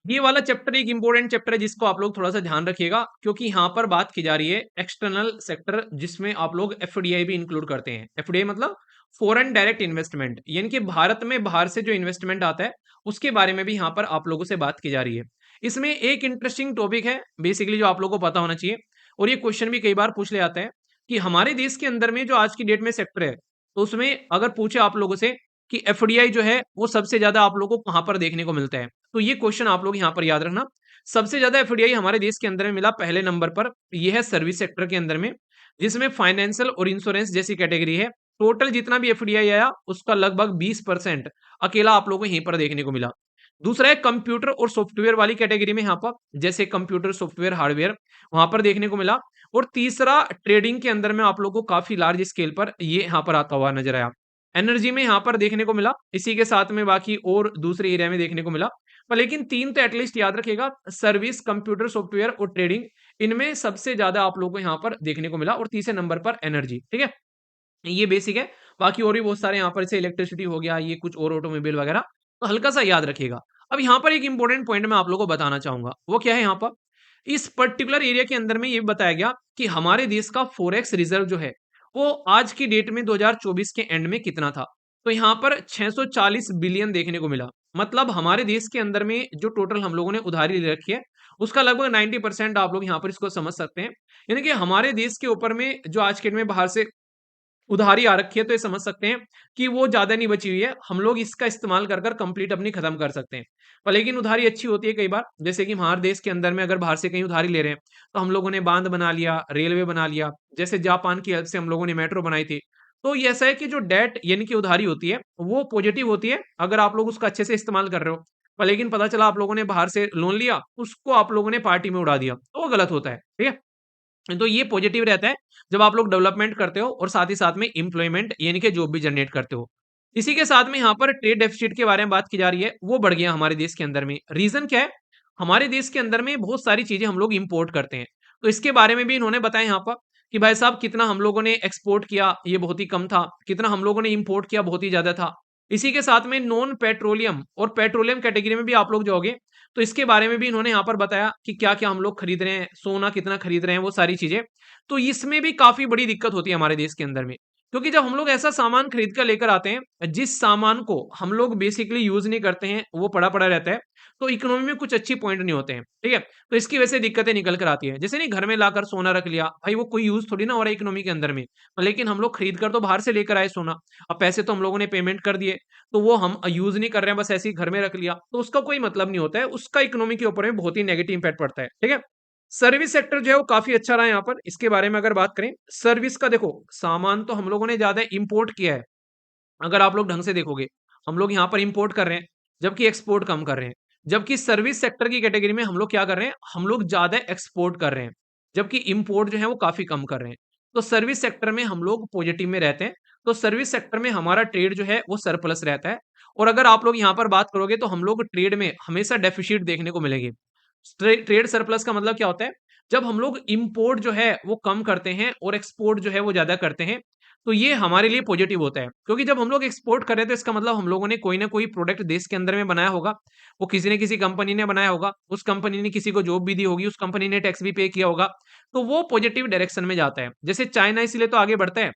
S1: ये वाला चैप्टर एक इंपॉर्टेंट चैप्टर है जिसको आप लोग थोड़ा सा ध्यान रखिएगा, क्योंकि यहाँ पर बात की जा रही है एक्सटर्नल सेक्टर, जिसमें आप लोग एफडीआई भी इंक्लूड करते हैं। एफडीआई मतलब फॉरेन डायरेक्ट इन्वेस्टमेंट, यानी कि भारत में बाहर से जो इन्वेस्टमेंट आता है उसके बारे में भी यहाँ पर आप लोगों से बात की जा रही है। इसमें एक इंटरेस्टिंग टॉपिक है बेसिकली जो आप लोगों को पता होना चाहिए, और ये क्वेश्चन भी कई बार पूछ ले आता है कि हमारे देश के अंदर में जो आज की डेट में सेक्टर है, तो उसमें अगर पूछे आप लोगों से कि एफडीआई जो है वो सबसे ज्यादा आप लोगों को कहाँ पर देखने को मिलता है, तो ये क्वेश्चन आप लोग यहाँ पर याद रखना। सबसे ज्यादा एफडीआई हमारे देश के अंदर में मिला पहले नंबर पर, यह है सर्विस सेक्टर के अंदर में, जिसमें फाइनेंशियल और इंश्योरेंस जैसी कैटेगरी है। टोटल जितना भी एफडीआई आया उसका लगभग 20% अकेला आप लोगों को यहीं पर देखने को मिला। दूसरा है कंप्यूटर और सॉफ्टवेयर वाली कैटेगरी में, यहाँ पर जैसे कंप्यूटर सॉफ्टवेयर हार्डवेयर वहां पर देखने को मिला। और तीसरा ट्रेडिंग के अंदर में आप लोगों को काफी लार्ज स्केल पर ये यहाँ पर आता हुआ नजर आया। एनर्जी में यहाँ पर देखने को मिला, इसी के साथ में बाकी और दूसरे एरिया में देखने को मिला। पर लेकिन तीन तो एटलीस्ट याद रखिएगा, सर्विस, कंप्यूटर सॉफ्टवेयर और ट्रेडिंग, इनमें सबसे ज्यादा आप लोगों को यहाँ पर देखने को मिला, और तीसरे नंबर पर एनर्जी। ठीक है, ये बेसिक है। बाकी और भी बहुत सारे यहाँ पर जैसे इलेक्ट्रिसिटी हो गया, ये कुछ और ऑटोमोबाइल वगैरह, तो हल्का सा याद रखिएगा। अब यहाँ पर एक इंपॉर्टेंट पॉइंट मैं आप लोगों को बताना चाहूंगा, वो क्या है, यहाँ पर इस पर्टिकुलर एरिया के अंदर में ये भी बताया गया कि हमारे देश का फॉरेक्स रिजर्व जो है वो आज की डेट में 2024 के एंड में कितना था। तो यहाँ पर 640 बिलियन देखने को मिला। मतलब हमारे देश के अंदर में जो टोटल हम लोगों ने उधारी ले रखी है उसका लगभग 90% आप लोग यहाँ पर इसको समझ सकते हैं। यानी कि हमारे देश के ऊपर में जो आज के डेट में बाहर से उधारी आ रखी है, तो ये समझ सकते हैं कि वो ज्यादा नहीं बची हुई है, हम लोग इसका इस्तेमाल कर कर कंप्लीट अपनी खत्म कर सकते हैं। पर लेकिन उधारी अच्छी होती है कई बार, जैसे कि हमारे देश के अंदर में अगर बाहर से कहीं उधारी ले रहे हैं तो हम लोगों ने बांध बना लिया, रेलवे बना लिया, जैसे जापान की हेल्प से हम लोगों ने मेट्रो बनाई थी। तो ये ऐसा है कि जो डेट यानी कि उधारी होती है वो पॉजिटिव होती है अगर आप लोग उसका अच्छे से इस्तेमाल कर रहे हो। पर लेकिन पता चला आप लोगों ने बाहर से लोन लिया, उसको आप लोगों ने पार्टी में उड़ा दिया, तो वो गलत होता है। ठीक है, तो ये पॉजिटिव रहता है जब आप लोग डेवलपमेंट करते हो और साथ ही साथ में एम्प्लॉयमेंट यानी कि जॉब भी जनरेट करते हो। इसी के साथ में यहाँ पर ट्रेड डेफिसिट के बारे में बात की जा रही है, वो बढ़ गया हमारे देश के अंदर में। रीजन क्या है, हमारे देश के अंदर में बहुत सारी चीजें हम लोग इंपोर्ट करते हैं, तो इसके बारे में भी इन्होंने बताया यहाँ पर कि भाई साहब कितना हम लोगों ने एक्सपोर्ट किया ये बहुत ही कम था, कितना हम लोगों ने इंपोर्ट किया बहुत ही ज्यादा था। इसी के साथ में नॉन पेट्रोलियम और पेट्रोलियम कैटेगरी में भी आप लोग जाओगे तो इसके बारे में भी इन्होंने यहाँ पर बताया कि क्या क्या हम लोग खरीद रहे हैं, सोना कितना खरीद रहे हैं, वो सारी चीजें। तो इसमें भी काफी बड़ी दिक्कत होती है हमारे देश के अंदर में, क्योंकि जब हम लोग ऐसा सामान खरीद कर लेकर आते हैं जिस सामान को हम लोग बेसिकली यूज नहीं करते हैं, वो पड़ा पड़ा रहता है, तो इकोनॉमी में कुछ अच्छी पॉइंट नहीं होते हैं। ठीक है, तो इसकी वजह से दिक्कतें निकल कर आती है। जैसे नहीं, घर में लाकर सोना रख लिया, भाई वो कोई यूज थोड़ी ना हो रहा है इकोनॉमी के अंदर में, लेकिन हम लोग खरीद कर तो बाहर से लेकर आए सोना। अब पैसे तो हम लोगों ने पेमेंट कर दिए, तो वो हम यूज नहीं कर रहे हैं, बस ऐसे ही घर में रख लिया, तो उसका कोई मतलब नहीं होता है, उसका इकोनॉमी के ऊपर में बहुत ही नेगेटिव इंपैक्ट पड़ता है। ठीक है, सर्विस सेक्टर जो है वो काफी अच्छा रहा है यहाँ पर। इसके बारे में अगर बात करें, सर्विस का देखो, सामान तो हम लोगों ने ज्यादा इंपोर्ट किया है, अगर आप लोग ढंग से देखोगे हम लोग यहाँ पर इंपोर्ट कर रहे हैं जबकि एक्सपोर्ट कम कर रहे हैं। जबकि सर्विस सेक्टर की कैटेगरी में हम लोग क्या कर रहे हैं, हम लोग ज्यादा एक्सपोर्ट कर रहे हैं, जबकि इंपोर्ट जो है वो काफी कम कर रहे हैं। तो सर्विस सेक्टर में हम लोग पॉजिटिव में रहते हैं, तो सर्विस सेक्टर में हमारा ट्रेड जो है वो सरप्लस रहता है। और अगर आप लोग यहाँ पर बात करोगे तो हम लोग ट्रेड में हमेशा डेफिशिट देखने को मिलेंगे। ट्रेड सरप्लस का मतलब क्या होता है, जब हम लोग इंपोर्ट जो है वो कम करते हैं और एक्सपोर्ट जो है वो ज्यादा करते हैं, तो ये हमारे लिए पॉजिटिव होता है। क्योंकि जब हम लोग एक्सपोर्ट कर रहे हैं तो इसका मतलब हम लोगों ने कोई ना कोई प्रोडक्ट देश के अंदर में बनाया होगा, वो किसी ने किसी कंपनी ने बनाया होगा, उस कंपनी ने किसी को जॉब भी दी होगी, उस कंपनी ने टैक्स भी पे किया होगा, तो वो पॉजिटिव डायरेक्शन में जाता है। जैसे चाइना इसलिए तो आगे बढ़ता है,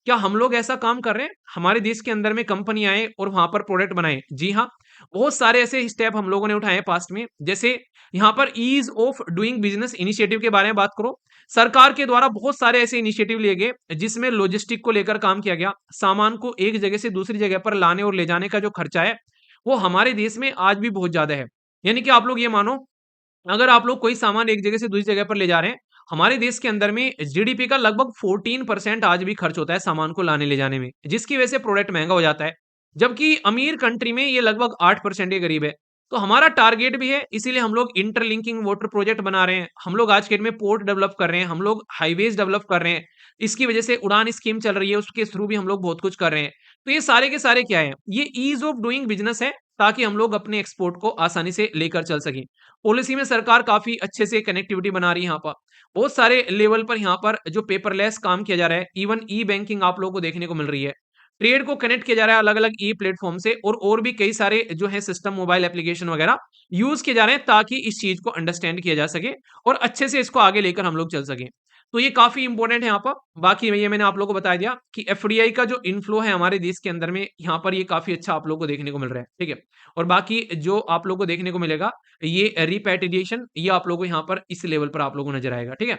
S1: क्या हम लोग ऐसा काम कर रहे हैं हमारे देश के अंदर में कंपनी आए और वहां पर प्रोडक्ट बनाए? जी हाँ, बहुत सारे ऐसे स्टेप हम लोगों ने उठाए पास्ट में। जैसे यहाँ पर ease of doing business initiative के बारे में बात करो, सरकार के द्वारा बहुत सारे ऐसे इनिशिएटिव लिए गए जिसमें लॉजिस्टिक को लेकर काम किया गया। सामान को एक जगह से दूसरी जगह पर लाने और ले जाने का जो खर्चा है वो हमारे देश में आज भी बहुत ज्यादा है। यानी कि आप लोग ये मानो, अगर आप लोग कोई सामान एक जगह से दूसरी जगह पर ले जा रहे हैं, हमारे देश के अंदर में जीडीपी का लगभग 14% आज भी खर्च होता है सामान को लाने ले जाने में, जिसकी वजह से प्रोडक्ट महंगा हो जाता है। जबकि अमीर कंट्री में ये लगभग 8% के करीब है। तो हमारा टारगेट भी है, इसीलिए हम लोग इंटरलिंकिंग वाटर प्रोजेक्ट बना रहे हैं, हम लोग आज के डेट में पोर्ट डेवलप कर रहे हैं, हम लोग हाईवेज डेवलप कर रहे हैं। इसकी वजह से उड़ान स्कीम चल रही है, उसके थ्रू भी हम लोग बहुत कुछ कर रहे हैं। तो ये सारे के सारे क्या है, ये ईज ऑफ डूइंग बिजनेस है, ताकि हम लोग अपने एक्सपोर्ट को आसानी से लेकर चल सकें। पॉलिसी में सरकार काफी अच्छे से कनेक्टिविटी बना रही है यहाँ पर, बहुत सारे लेवल पर यहाँ पर जो पेपरलेस काम किया जा रहा है, इवन ई बैंकिंग आप लोगों को देखने को मिल रही है। ट्रेड को कनेक्ट किया जा रहा है अलग-अलग ई प्लेटफ़ॉर्म से और भी कई सारे जो है सिस्टम मोबाइल एप्लीकेशन वगैरह यूज़ किए जा रहे हैं ताकि इस चीज़ को अंडरस्टैंड किया जा सके और अच्छे से इसको आगे लेकर हम लोग चल सकें। तो ये काफ़ी इम्पोर्टेंट है यहाँ पर। बाकी ये मैंने आप लोगों को बता दिया कि एफडीआई का जो इन्फ्लो है हमारे देश के अंदर में, यहाँ पर ये काफ़ी अच्छा आप लोगों को देखने को मिल रहा है, ठीक है? और बाकी जो आप लोगों को देखने को मिलेगा, ये रिपैट्रिएशन ये आप लोगों को यहाँ पर इस लेवल पर आप लोगों को नज़र आएगा, ठीक है?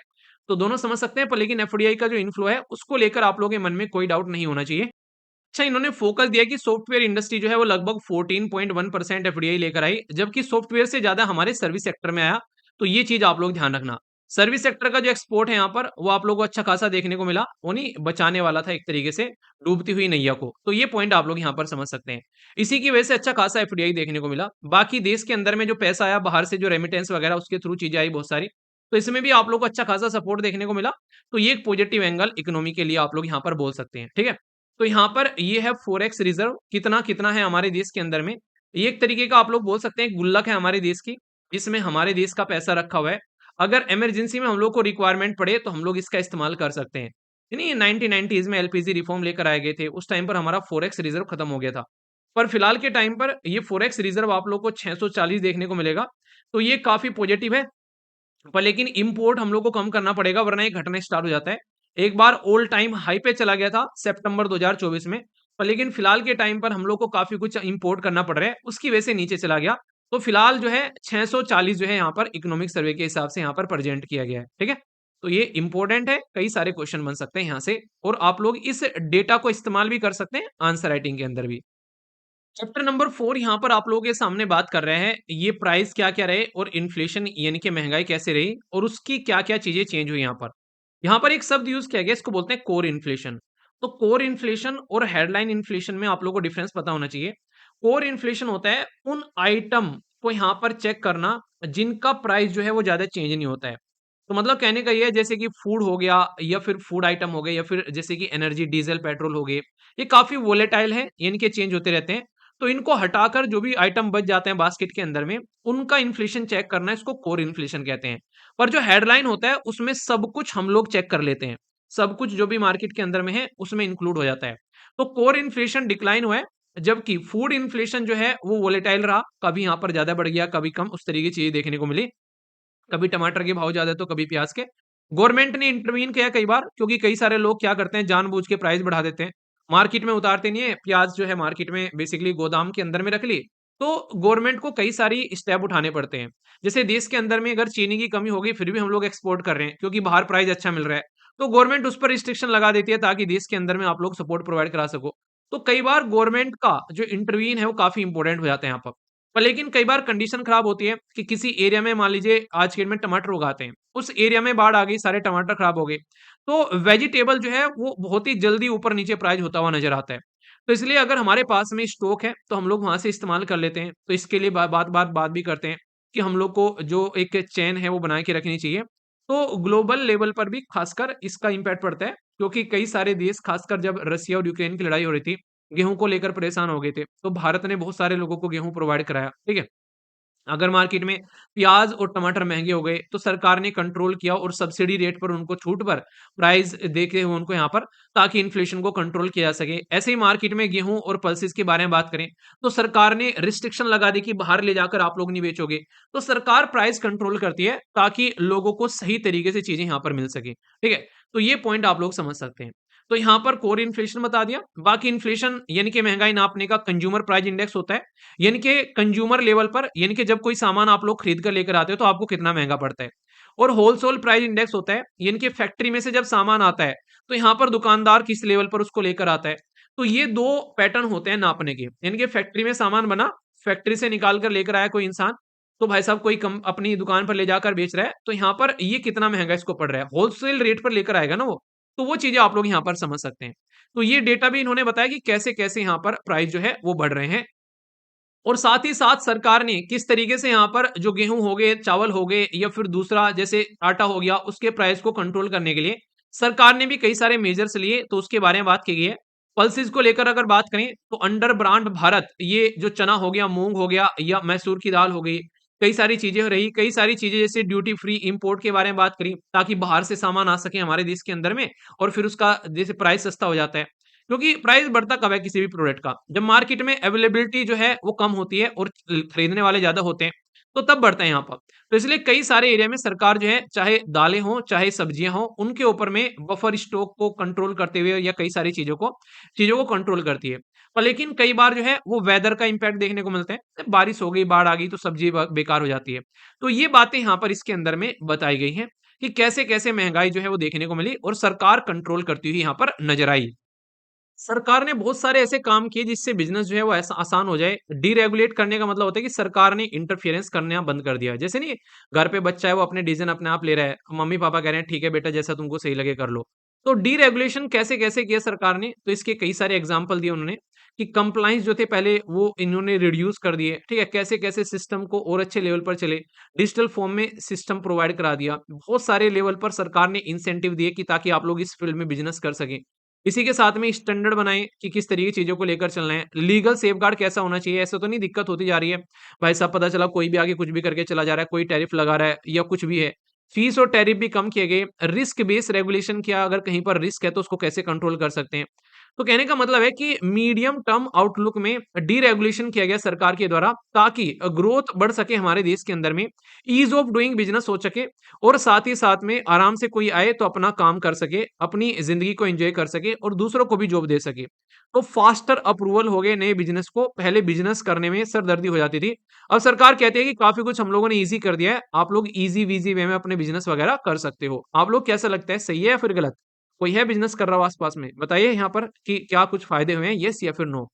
S1: तो दोनों समझ सकते हैं पर लेकिन एफडीआई का जो इन्फ्लो है, उसको लेकर आप लोगों के मन में कोई डाउट नहीं होना चाहिए। अच्छा, इन्होंने फोकस दिया कि सॉफ्टवेयर इंडस्ट्री जो है वो लगभग 14.1% एफडीआई लेकर आई, जबकि सॉफ्टवेयर से ज्यादा हमारे सर्विस सेक्टर में आया। तो ये चीज आप लोग ध्यान रखना। सर्विस सेक्टर का जो एक्सपोर्ट है यहाँ पर वो आप लोगों को अच्छा खासा देखने को मिला, वो नहीं बचाने वाला था एक तरीके से डूबती हुई नैया को। तो ये पॉइंट आप लोग यहाँ पर समझ सकते हैं। इसी की वजह से अच्छा खासा एफडीआई देखने को मिला। बाकी देश के अंदर में जो पैसा आया बाहर से, जो रेमिटेंस वगैरह उसके थ्रू चीजें आई बहुत सारी, तो इसमें भी आप लोग को अच्छा खासा सपोर्ट देखने को मिला। तो ये एक पॉजिटिव एंगल इकोनॉमी के लिए आप लोग यहाँ पर बोल सकते हैं, ठीक है? तो यहाँ पर ये है फॉरेक्स रिजर्व कितना कितना है हमारे देश के अंदर में। ये एक तरीके का आप लोग बोल सकते हैं गुल्लक है हमारे देश की, इसमें हमारे देश का पैसा रखा हुआ है। अगर इमरजेंसी में हम लोग को रिक्वायरमेंट पड़े तो हम लोग इसका इस्तेमाल कर सकते हैं। नहीं, 1990s में एलपीजी रिफॉर्म लेकर आए गए थे, उस टाइम पर हमारा फॉरेक्स रिजर्व खत्म हो गया था। पर फिलहाल के टाइम पर ये फॉरेक्स रिजर्व आप लोग को 640 देखने को मिलेगा। तो ये काफी पॉजिटिव है। पर लेकिन इंपोर्ट हम लोग को कम करना पड़ेगा वरना ये घटना स्टार्ट हो जाता है। एक बार ऑल टाइम हाई पे चला गया था सितंबर 2024 में, पर लेकिन फिलहाल के टाइम पर हम लोग को काफी कुछ इंपोर्ट करना पड़ रहा है, उसकी वजह से नीचे चला गया। तो फिलहाल जो है 640 जो है यहाँ पर इकोनॉमिक सर्वे के हिसाब से यहाँ पर प्रेजेंट किया गया है, ठीक है? तो ये इंपॉर्टेंट है, कई सारे क्वेश्चन बन सकते हैं यहाँ से और आप लोग इस डेटा को इस्तेमाल भी कर सकते हैं आंसर राइटिंग के अंदर भी। चैप्टर नंबर 4 यहाँ पर आप लोगों के सामने बात कर रहे हैं, ये प्राइस क्या-क्या रहे और इन्फ्लेशन यानी कि महँगाई कैसे रही और उसकी क्या-क्या चीज़ें चेंज हुई यहाँ पर। यहाँ पर एक शब्द यूज़ किया गया, इसको बोलते हैं कोर इन्फ्लेशन। तो कोर इन्फ्लेशन और हेडलाइन इन्फ्लेशन में आप लोगों को डिफरेंस पता होना चाहिए। कोर इन्फ्लेशन होता है उन आइटम को यहाँ पर चेक करना जिनका प्राइस जो है वो ज़्यादा चेंज नहीं होता है। तो मतलब कहने का ये है जैसे कि फूड हो गया या फिर फूड आइटम हो गए या फिर जैसे कि एनर्जी, डीज़ल, पेट्रोल हो गए, ये काफ़ी वोलेटाइल हैं, इनके चेंज होते रहते हैं। तो इनको हटाकर जो भी आइटम बच जाते हैं बास्केट के अंदर में, उनका इन्फ्लेशन चेक करना इसको कोर इन्फ्लेशन कहते हैं। पर जो हेडलाइन होता है उसमें सब कुछ हम लोग चेक कर लेते हैं। सब कुछ जो भी मार्केट के अंदर में है उसमें इंक्लूड हो जाता है। तो कोर इन्फ्लेशन डिक्लाइन हुआ है, जबकि फूड इन्फ्लेशन जो है वो वोलेटाइल रहा, कभी यहाँ पर ज़्यादा बढ़ गया, कभी कम, उस तरीके की चीज़ें देखने को मिली। कभी टमाटर के भाव ज़्यादा तो कभी प्याज के। गवर्नमेंट ने इंटरवीन किया कई बार क्योंकि कई सारे लोग क्या करते हैं जानबूझ के प्राइस बढ़ा देते हैं। मार्केट में उतारते नहीं है, प्याज जो है मार्केट में बेसिकली गोदाम के अंदर में रख ली, तो गवर्नमेंट को कई सारी स्टेप उठाने पड़ते हैं। जैसे देश के अंदर में अगर चीनी की कमी हो गई फिर भी हम लोग एक्सपोर्ट कर रहे हैं क्योंकि बाहर प्राइस अच्छा मिल रहा है। तो गवर्नमेंट उस पर रिस्ट्रिक्शन लगा देती है ताकि देश के अंदर में आप लोग सपोर्ट प्रोवाइड करा सको। तो कई बार गवर्नमेंट का जो इंटरवीन है वो काफ़ी इंपॉर्टेंट हो जाता है यहाँ पर। पर लेकिन कई बार कंडीशन खराब होती है कि किसी एरिया में मान लीजिए आज के डेट में टमाटर उगाते हैं, उस एरिया में बाढ़ आ गई, सारे टमाटर खराब हो गए, तो वेजिटेबल जो है वो बहुत ही जल्दी ऊपर-नीचे प्राइस होता हुआ नज़र आता है। तो इसलिए अगर हमारे पास में स्टॉक है, तो हम लोग वहाँ से इस्तेमाल कर लेते हैं। तो इसके लिए बात भी करते हैं कि हम लोग को जो एक चेन है वो बना के रखनी चाहिए। तो ग्लोबल लेवल पर भी खासकर इसका इम्पैक्ट पड़ता है क्योंकि कई सारे देश खासकर जब रसिया और यूक्रेन की लड़ाई हो रही थी, गेहूँ को लेकर परेशान हो गए थे, तो भारत ने बहुत सारे लोगों को गेहूँ प्रोवाइड कराया, ठीक है? अगर मार्केट में प्याज और टमाटर महँगे हो गए, तो सरकार ने कंट्रोल किया और सब्सिडी रेट पर उनको छूट पर प्राइस देके उनको यहाँ पर ताकि इन्फ्लेशन को कंट्रोल किया जा सके। ऐसे ही मार्केट में गेहूँ और पल्सेस के बारे में बात करें, तो सरकार ने रिस्ट्रिक्शन लगा दी कि बाहर ले जाकर आप लोग नहीं बेचोगे। तो सरकार प्राइस कंट्रोल करती है ताकि लोगों को सही तरीके से चीज़ें यहाँ पर मिल सके, ठीक है? तो ये पॉइंट आप लोग समझ सकते हैं। तो यहाँ पर कोर इन्फ्लेशन बता दिया, बाकी इन्फ्लेशन यानी कि महँगाई नापने का कंज्यूमर प्राइस इंडेक्स होता है। यानी कि कंज्यूमर लेवल पर यानी कि जब कोई सामान आप लोग खरीद कर लेकर आते हो तो आपको कितना महंगा पड़ता है। और होलसेल प्राइस इंडेक्स होता है यानी कि फैक्ट्री में से जब सामान आता है तो यहाँ पर दुकानदार किस लेवल पर उसको लेकर आता है। तो ये दो पैटर्न होते हैं नापने के, यानी कि फैक्ट्री में सामान बना, फैक्ट्री से निकाल कर लेकर आया कोई इंसान, तो भाई साहब कोई कम अपनी दुकान पर ले जाकर बेच रहा है, तो यहाँ पर ये कितना महंगा इसको पड़ रहा है, होलसेल रेट पर लेकर आएगा ना वो। तो वो चीजें आप लोग यहाँ पर समझ सकते हैं। तो ये डेटा भी इन्होंने बताया कि कैसे कैसे यहाँ पर प्राइस जो है वो बढ़ रहे हैं और साथ ही साथ सरकार ने किस तरीके से यहाँ पर जो गेहूं हो गए, चावल हो गए या फिर दूसरा जैसे आटा हो गया, उसके प्राइस को कंट्रोल करने के लिए सरकार ने भी कई सारे मेजर्स लिए, तो उसके बारे में बात की गई है। पल्सेस को लेकर अगर बात करें तो अंडर ब्रांड भारत, ये जो चना हो गया, मूंग हो गया या मैसूर की दाल हो गई, कई सारी चीजें रही, कई सारी चीजें जैसे ड्यूटी फ्री इंपोर्ट के बारे में बात करी ताकि बाहर से सामान आ सके हमारे देश के अंदर में और फिर उसका जैसे प्राइस सस्ता हो जाता है। क्योंकि प्राइस बढ़ता कब है किसी भी प्रोडक्ट का? जब मार्केट में अवेलेबिलिटी जो है वो कम होती है और खरीदने वाले ज़्यादा होते हैं, तो तब बढ़ता है यहाँ पर। तो इसलिए कई सारे एरिया में सरकार जो है चाहे दालें हों, चाहे सब्जियाँ हों, उनके ऊपर में बफर स्टॉक को कंट्रोल करते हुए या कई सारी चीज़ों को कंट्रोल करती है। पर लेकिन कई बार जो है वो वेदर का इम्पैक्ट देखने को मिलता है। बारिश हो गई, बाढ़ आ गई तो सब्जी ब बेकार हो जाती है। तो ये बातें यहाँ पर इसके अंदर में बताई गई हैं कि कैसे-कैसे महँगाई जो है वो देखने को मिली और सरकार कंट्रोल करती हुई यहाँ पर नज़र आई। सरकार ने बहुत सारे ऐसे काम किए जिससे बिज़नेस जो है वो ऐसा आसान हो जाए। डीरेगुलेट करने का मतलब होता है कि सरकार ने इंटरफेरेंस करना बंद कर दिया। जैसे नहीं घर पे बच्चा है वो अपने डिसीज़न अपने आप ले रहा है। मम्मी-पापा कह रहे हैं ठीक है बेटा जैसा तुमको सही लगे कर लो। तो डीरेगुलेशन कैसे-कैसे किया सरकार ने? तो इसके कई सारे एग्ज़ाम्पल दिए उन्होंने कि कंप्लायंस जो थे पहले वो इन्होंने रिड्यूस कर दिए। ठीक है? कैसे-कैसे सिस्टम को और अच्छे लेवल पर चले। डिजिटल फॉर्म में सिस्टम प्रोवाइड करा दिया। बहुत सारे लेवल पर सरकार ने इंसेंटिव दिए कि ताकि आप लोग इस फील्ड में बिज़नेस कर सकें। इसी के साथ में स्टैंडर्ड बनाएँ कि किस तरीके की चीज़ों को लेकर चलना है। लीगल सेफगार्ड कैसा होना चाहिए, ऐसा तो नहीं दिक्कत होती जा रही है। भाई साहब पता चला कोई भी आगे कुछ भी करके चला जा रहा है, कोई टैरिफ लगा रहा है या कुछ भी है। फीस और टैरिफ भी कम किए गए। रिस्क बेस्ड रेगुलेशन क्या अगर कहीं पर रिस्क है तो उसको कैसे कंट्रोल कर सकते हैं। तो कहने का मतलब है कि मीडियम टर्म आउटलुक में डीरेगुलेशन किया गया सरकार के द्वारा ताकि ग्रोथ बढ़ सके हमारे देश के अंदर में, ईज़ ऑफ डूइंग बिज़नेस हो सके और साथ ही साथ में आराम से कोई आए तो अपना काम कर सके, अपनी ज़िंदगी को एन्जॉय कर सके और दूसरों को भी जॉब दे सके। तो फास्टर अप्रूवल हो गए नए बिज़नेस को, पहले बिज़नेस करने में सरदर्दी हो जाती थी। अब सरकार कहती है कि काफ़ी कुछ हम लोगों ने ईज़ी कर दिया है, आप लोग ईज़ी-वीज़ी वे में अपने बिज़नेस वगैरह कर सकते हो। आप लोग कैसा लगता है, सही है या फिर गलत? कोई है बिज़नेस कर रहा हो आस-पास में? बताइए यहाँ पर कि क्या कुछ फ़ायदे हुए हैं, येस या फिर नो?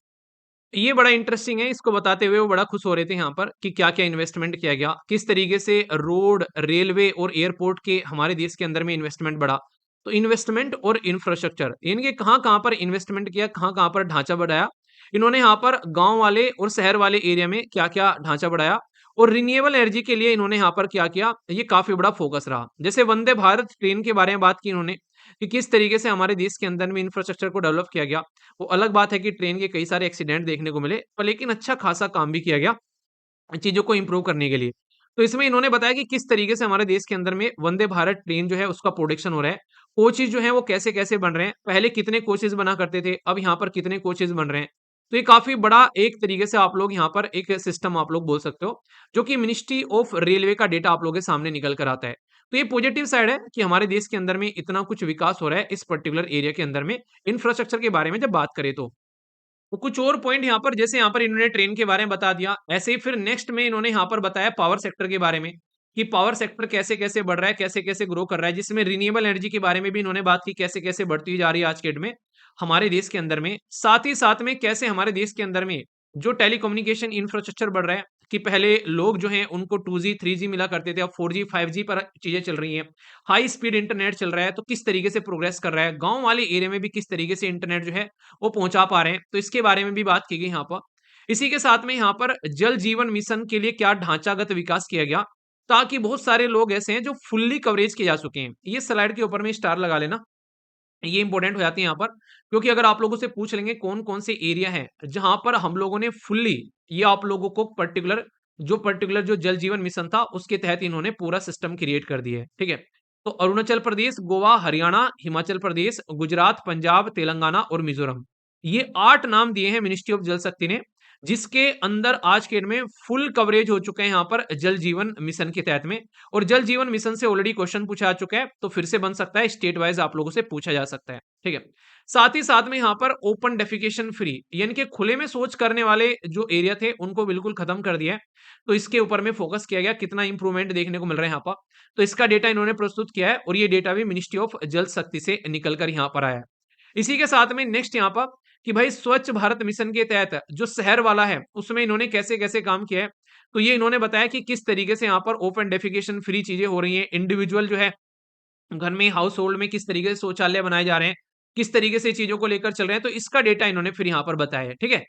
S1: ये बड़ा इंटरेस्टिंग है, इसको बताते हुए वो बड़ा खुश हो रहे थे यहाँ पर कि क्या-क्या इन्वेस्टमेंट किया गया, किस तरीके से रोड, रेलवे और एयरपोर्ट के हमारे देश के अंदर में इन्वेस्टमेंट बढ़ा। तो इन्वेस्टमेंट और इंफ्रास्ट्रक्चर इनके कहाँ-कहाँ पर इन्वेस्टमेंट किया, कहाँ-कहाँ पर ढाँचा बढ़ाया। इन्होंने यहाँ पर गाँव वाले और शहर वाले एरिया में क्या-क्या ढाँचा बढ़ाया और रिन्यूएबल एनर्जी के लिए इन्होंने यहाँ पर क्या किया, ये काफ़ी बड़ा फ़ोकस रहा। जैसे वंदे भारत ट्रेन के बारे में बात की इन्होंने कि किस तरीके से हमारे देश के अंदर में इंफ्रास्ट्रक्चर को डेवलप किया गया। वो अलग बात है कि ट्रेन के कई सारे एक्सीडेंट देखने को मिले, पर लेकिन अच्छा खासा काम भी किया गया, चीज़ों को इम्प्रूव करने के लिए। तो इसमें इन्होंने बताया कि किस तरीके से हमारे देश के अंदर में वंदे भारत ट्रेन जो है उसका प्रोडक्शन हो रहा है। कोचेज़ जो हैं वो कैसे-कैसे बन रहे हैं, पहले कितने कोचेज़ बना करते थे, अब यहाँ पर कितने कोचेज़ बन रहे हैं। तो ये काफ़ी बड़ा एक तरीके से आप लोग यहाँ पर एक सिस्टम आप लोग बोल सकते हो, जो कि मिनिस्ट्री ऑफ रेलवे का डेटा आप लोगों के सामने निकल कर आता है। तो ये पॉजिटिव साइड है कि हमारे देश के अंदर में इतना कुछ विकास हो रहा है इस पर्टिकुलर एरिया के अंदर में, इंफ्रास्ट्रक्चर के बारे में जब बात करें तो। तो कुछ और पॉइंट यहाँ पर जैसे यहाँ पर इन्होंने ट्रेन के बारे में बता दिया, ऐसे ही फिर नेक्स्ट में इन्होंने यहाँ पर बताया पावर सेक्टर के बारे में, कि पावर सेक्टर कैसे-कैसे बढ़ रहा है, कैसे-कैसे ग्रो कर रहा है, जिसमें रिन्यूएबल एनर्जी के बारे में भी इन्होंने बात की, कैसे-कैसे बढ़ती जा रही है आज के डेट में, हमारे देश के अंदर में। साथ ही साथ में कैसे हमारे देश के अंदर में जो टेलीकम्युनिकेशन इंफ्रास्ट्रक्चर बढ़ रहा है, कि पहले लोग जो हैं उनको 2G, 3G मिला करते थे, अब 4G, 5G पर चीज़ें चल रही हैं। हाई स्पीड इंटरनेट चल रहा है, तो किस तरीके से प्रोग्रेस कर रहा है, गाँव वाले एरिया में भी किस तरीके से इंटरनेट जो है वो पहुँचा पा रहे हैं, तो इसके बारे में भी बात की गई यहाँ पर। इसी के साथ में यहाँ पर जल जीवन मिशन के लिए क्या ढांचागत विकास किया गया, ताकि बहुत सारे लोग ऐसे हैं जो फुल्ली कवरेज किए जा चुके हैं। ये स्लाइड के ऊपर में स्टार लगा लेना, ये इंपॉर्टेंट हो जाती है यहाँ पर, क्योंकि अगर आप लोगों से पूछ लेंगे कौन-कौन से एरिया हैं, जहाँ पर हम लोगों ने फुल्ली ये आप लोगों को पर्टिकुलर जो जल जीवन मिशन था, उसके तहत इन्होंने पूरा सिस्टम क्रिएट कर दिया है, ठीक है? तो अरुणाचल प्रदेश, गोवा, हरियाणा, हिमाचल प्रदेश, गुजरात, पंजाब, तेलंगाना और मिज़ोरम। ये 8 नाम दिए हैं मिनिस्ट्री ऑफ जल शक्ति ने, जिसके अंदर आज के डेट में फुल कवरेज हो चुके हैं यहाँ पर जल जीवन मिशन के तहत में। और जल जीवन मिशन से ऑलरेडी क्वेश्चन पूछा जा चुका है, तो फिर से बन सकता है, स्टेट वाइज आप लोगों से पूछा जा सकता है, ठीक है। साथ ही साथ में यहाँ पर ओपन डेफिकेशन फ्री यानी कि खुले में शौच करने वाले जो एरिया थे उनको बिल्कुल खत्म कर दिया है। तो इसके ऊपर में फोकस किया गया, कितना इंप्रूवमेंट देखने को मिल रहा है यहाँ पर। तो इसका डेटा इन्होंने प्रस्तुत किया है और ये डेटा भी मिनिस्ट्री ऑफ जल शक्ति से निकल कर यहाँ पर आया है। इसी के साथ में नेक्स्ट यहाँ पर कि भाई स्वच्छ भारत मिशन के तहत जो शहर वाला है उसमें इन्होंने कैसे-कैसे काम किया है। तो ये इन्होंने बताया कि किस तरीके से यहाँ पर ओपन डेफिकेशन फ्री चीजें हो रही हैं। इंडिविजुअल जो है घर में हाउस होल्ड में किस तरीके से शौचालय बनाए जा रहे हैं, किस तरीके से चीजों को लेकर चल रहे हैं, तो इसका डेटा इन्होंने फिर यहाँ पर बताया है, ठीक है।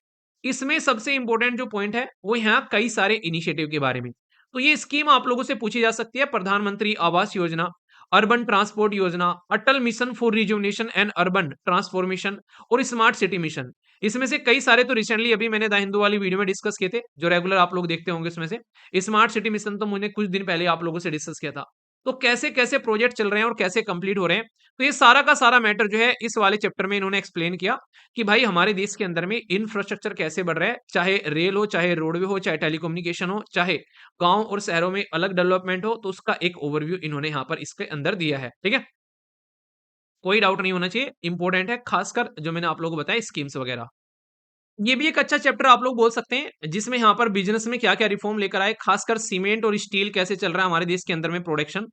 S1: इसमें सबसे इंपॉर्टेंट जो पॉइंट है वो यहाँ कई सारे इनिशिएटिव के बारे में। तो ये स्कीम आप लोगों से पूछी जा सकती है, प्रधानमंत्री आवास योजना, अर्बन ट्रांसपोर्ट योजना, Atal mission for rejuvenation and urban transformation और स्मार्ट सिटी मिशन। इसमें से कई सारे तो रिसेंटली अभी मैंने द हिंदू वाली वीडियो में डिस्कस किए थे, जो रेगुलर आप लोग देखते होंगे। उसमें से स्मार्ट सिटी मिशन तो मैंने कुछ दिन पहले आप लोगों से डिस्कस किया था। तो कैसे-कैसे प्रोजेक्ट चल रहे हैं और कैसे कंप्लीट हो रहे हैं। तो ये सारा का सारा मैटर जो है इस वाले चैप्टर में इन्होंने एक्सप्लेन किया कि भाई हमारे देश के अंदर में इंफ्रास्ट्रक्चर कैसे बढ़ रहा है, चाहे रेल हो, चाहे रोडवे हो, चाहे टेलीकम्युनिकेशन हो, चाहे गाँव और शहरों में अलग डेवलपमेंट हो, तो उसका एक ओवरव्यू इन्होंने यहाँ पर इसके अंदर दिया है। ठीक है? कोई डाउट नहीं होना चाहिए, इंपॉर्टेंट है, खासकर जो मैंने आप लोगों को बताया स्कीम्स वगैरह। ये भी एक अच्छा चैप्टर आप लोग बोल सकते हैं, जिसमें यहाँ पर बिज़नेस में क्या-क्या रिफ़ॉर्म लेकर आए, खासकर सीमेंट और स्टील कैसे चल रहा है हमारे देश के अंदर में प्रोडक्शन।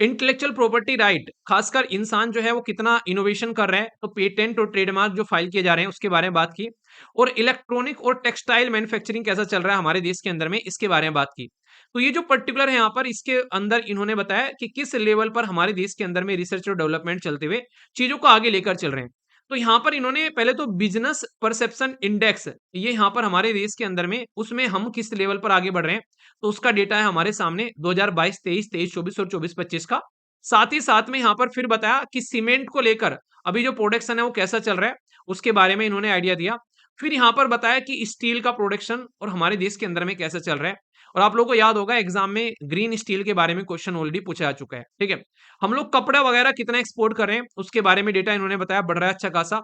S1: इंटेलेक्चुअल प्रॉपर्टी राइट, खासकर इंसान जो है वो कितना इनोवेशन कर रहा है, तो पेटेंट और ट्रेडमार्क जो फाइल किए जा रहे हैं उसके बारे में बात की। और इलेक्ट्रॉनिक और टेक्सटाइल मैन्युफैक्चरिंग कैसा चल रहा है हमारे देश के अंदर में, इसके बारे में बात की। तो ये जो पर्टिकुलर है यहाँ पर इसके अंदर इन्होंने बताया कि किस लेवल पर हमारे देश के अंदर में रिसर्च और डेवलपमेंट चलते हुए चीज़ों को आगे लेकर चल रहे हैं। तो यहाँ पर इन्होंने पहले तो बिज़नेस परसेप्शन इंडेक्स, ये यहाँ पर हमारे देश के अंदर में उसमें हम किस लेवल पर आगे बढ़ रहे हैं, तो उसका डेटा है हमारे सामने 2022-23, 23-24 और 24-25 का। साथ ही साथ में यहाँ पर फिर बताया कि सीमेंट को लेकर अभी जो प्रोडक्शन है वो कैसा चल रहा है, उसके बारे में इन्होंने आइडिया दिया। फिर यहाँ पर बताया कि स्टील का प्रोडक्शन और हमारे देश के अंदर में कैसा चल रहा है। और आप लोगों को याद होगा एग्जाम में ग्रीन स्टील के बारे में क्वेश्चन ऑलरेडी पूछा जा चुका है, ठीक है। हम लोग कपड़ा वगैरह कितना एक्सपोर्ट कर रहे हैं उसके बारे में डेटा इन्होंने बताया, बढ़ रहा है अच्छा खासा।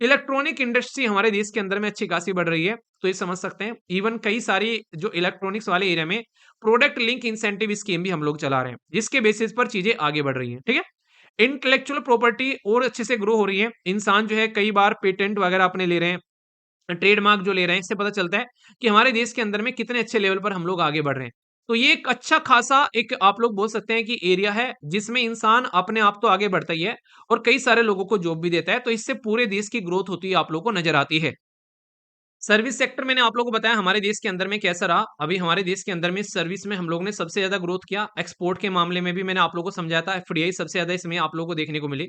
S1: इलेक्ट्रॉनिक इंडस्ट्री हमारे देश के अंदर में अच्छी खासी बढ़ रही है, तो ये समझ सकते हैं। इवन कई सारी जो इलेक्ट्रॉनिक्स वाले एरिया में प्रोडक्ट लिंक इंसेंटिव स्कीम भी हम लोग चला रहे हैं, जिसके बेसिस पर चीजें आगे बढ़ रही हैं, ठीक है। इंटेलेक्चुअल प्रॉपर्टी और अच्छे से ग्रो हो रही है। इंसान जो है कई बार पेटेंट वगैरह अपने ले रहे हैं, ट्रेडमार्क जो ले रहे हैं, इससे पता चलता है कि हमारे देश के अंदर में कितने अच्छे लेवल पर हम लोग आगे बढ़ रहे हैं। तो ये एक अच्छा खासा एक आप लोग बोल सकते हैं कि एरिया है, जिसमें इंसान अपने आप तो आगे बढ़ता ही है और कई सारे लोगों को जॉब भी देता है, तो इससे पूरे देश की ग्रोथ होती है आप लोगों को नजर आती है। सर्विस सेक्टर मैंने आप लोगों को बताया हमारे देश के अंदर में कैसा रहा। अभी हमारे देश के अंदर में सर्विस में हम लोगों ने सबसे ज़्यादा ग्रोथ किया। एक्सपोर्ट के मामले में भी मैंने आप लोगों को समझाया था, एफडीआई सबसे ज़्यादा इसमें आप लोगों को देखने को मिली।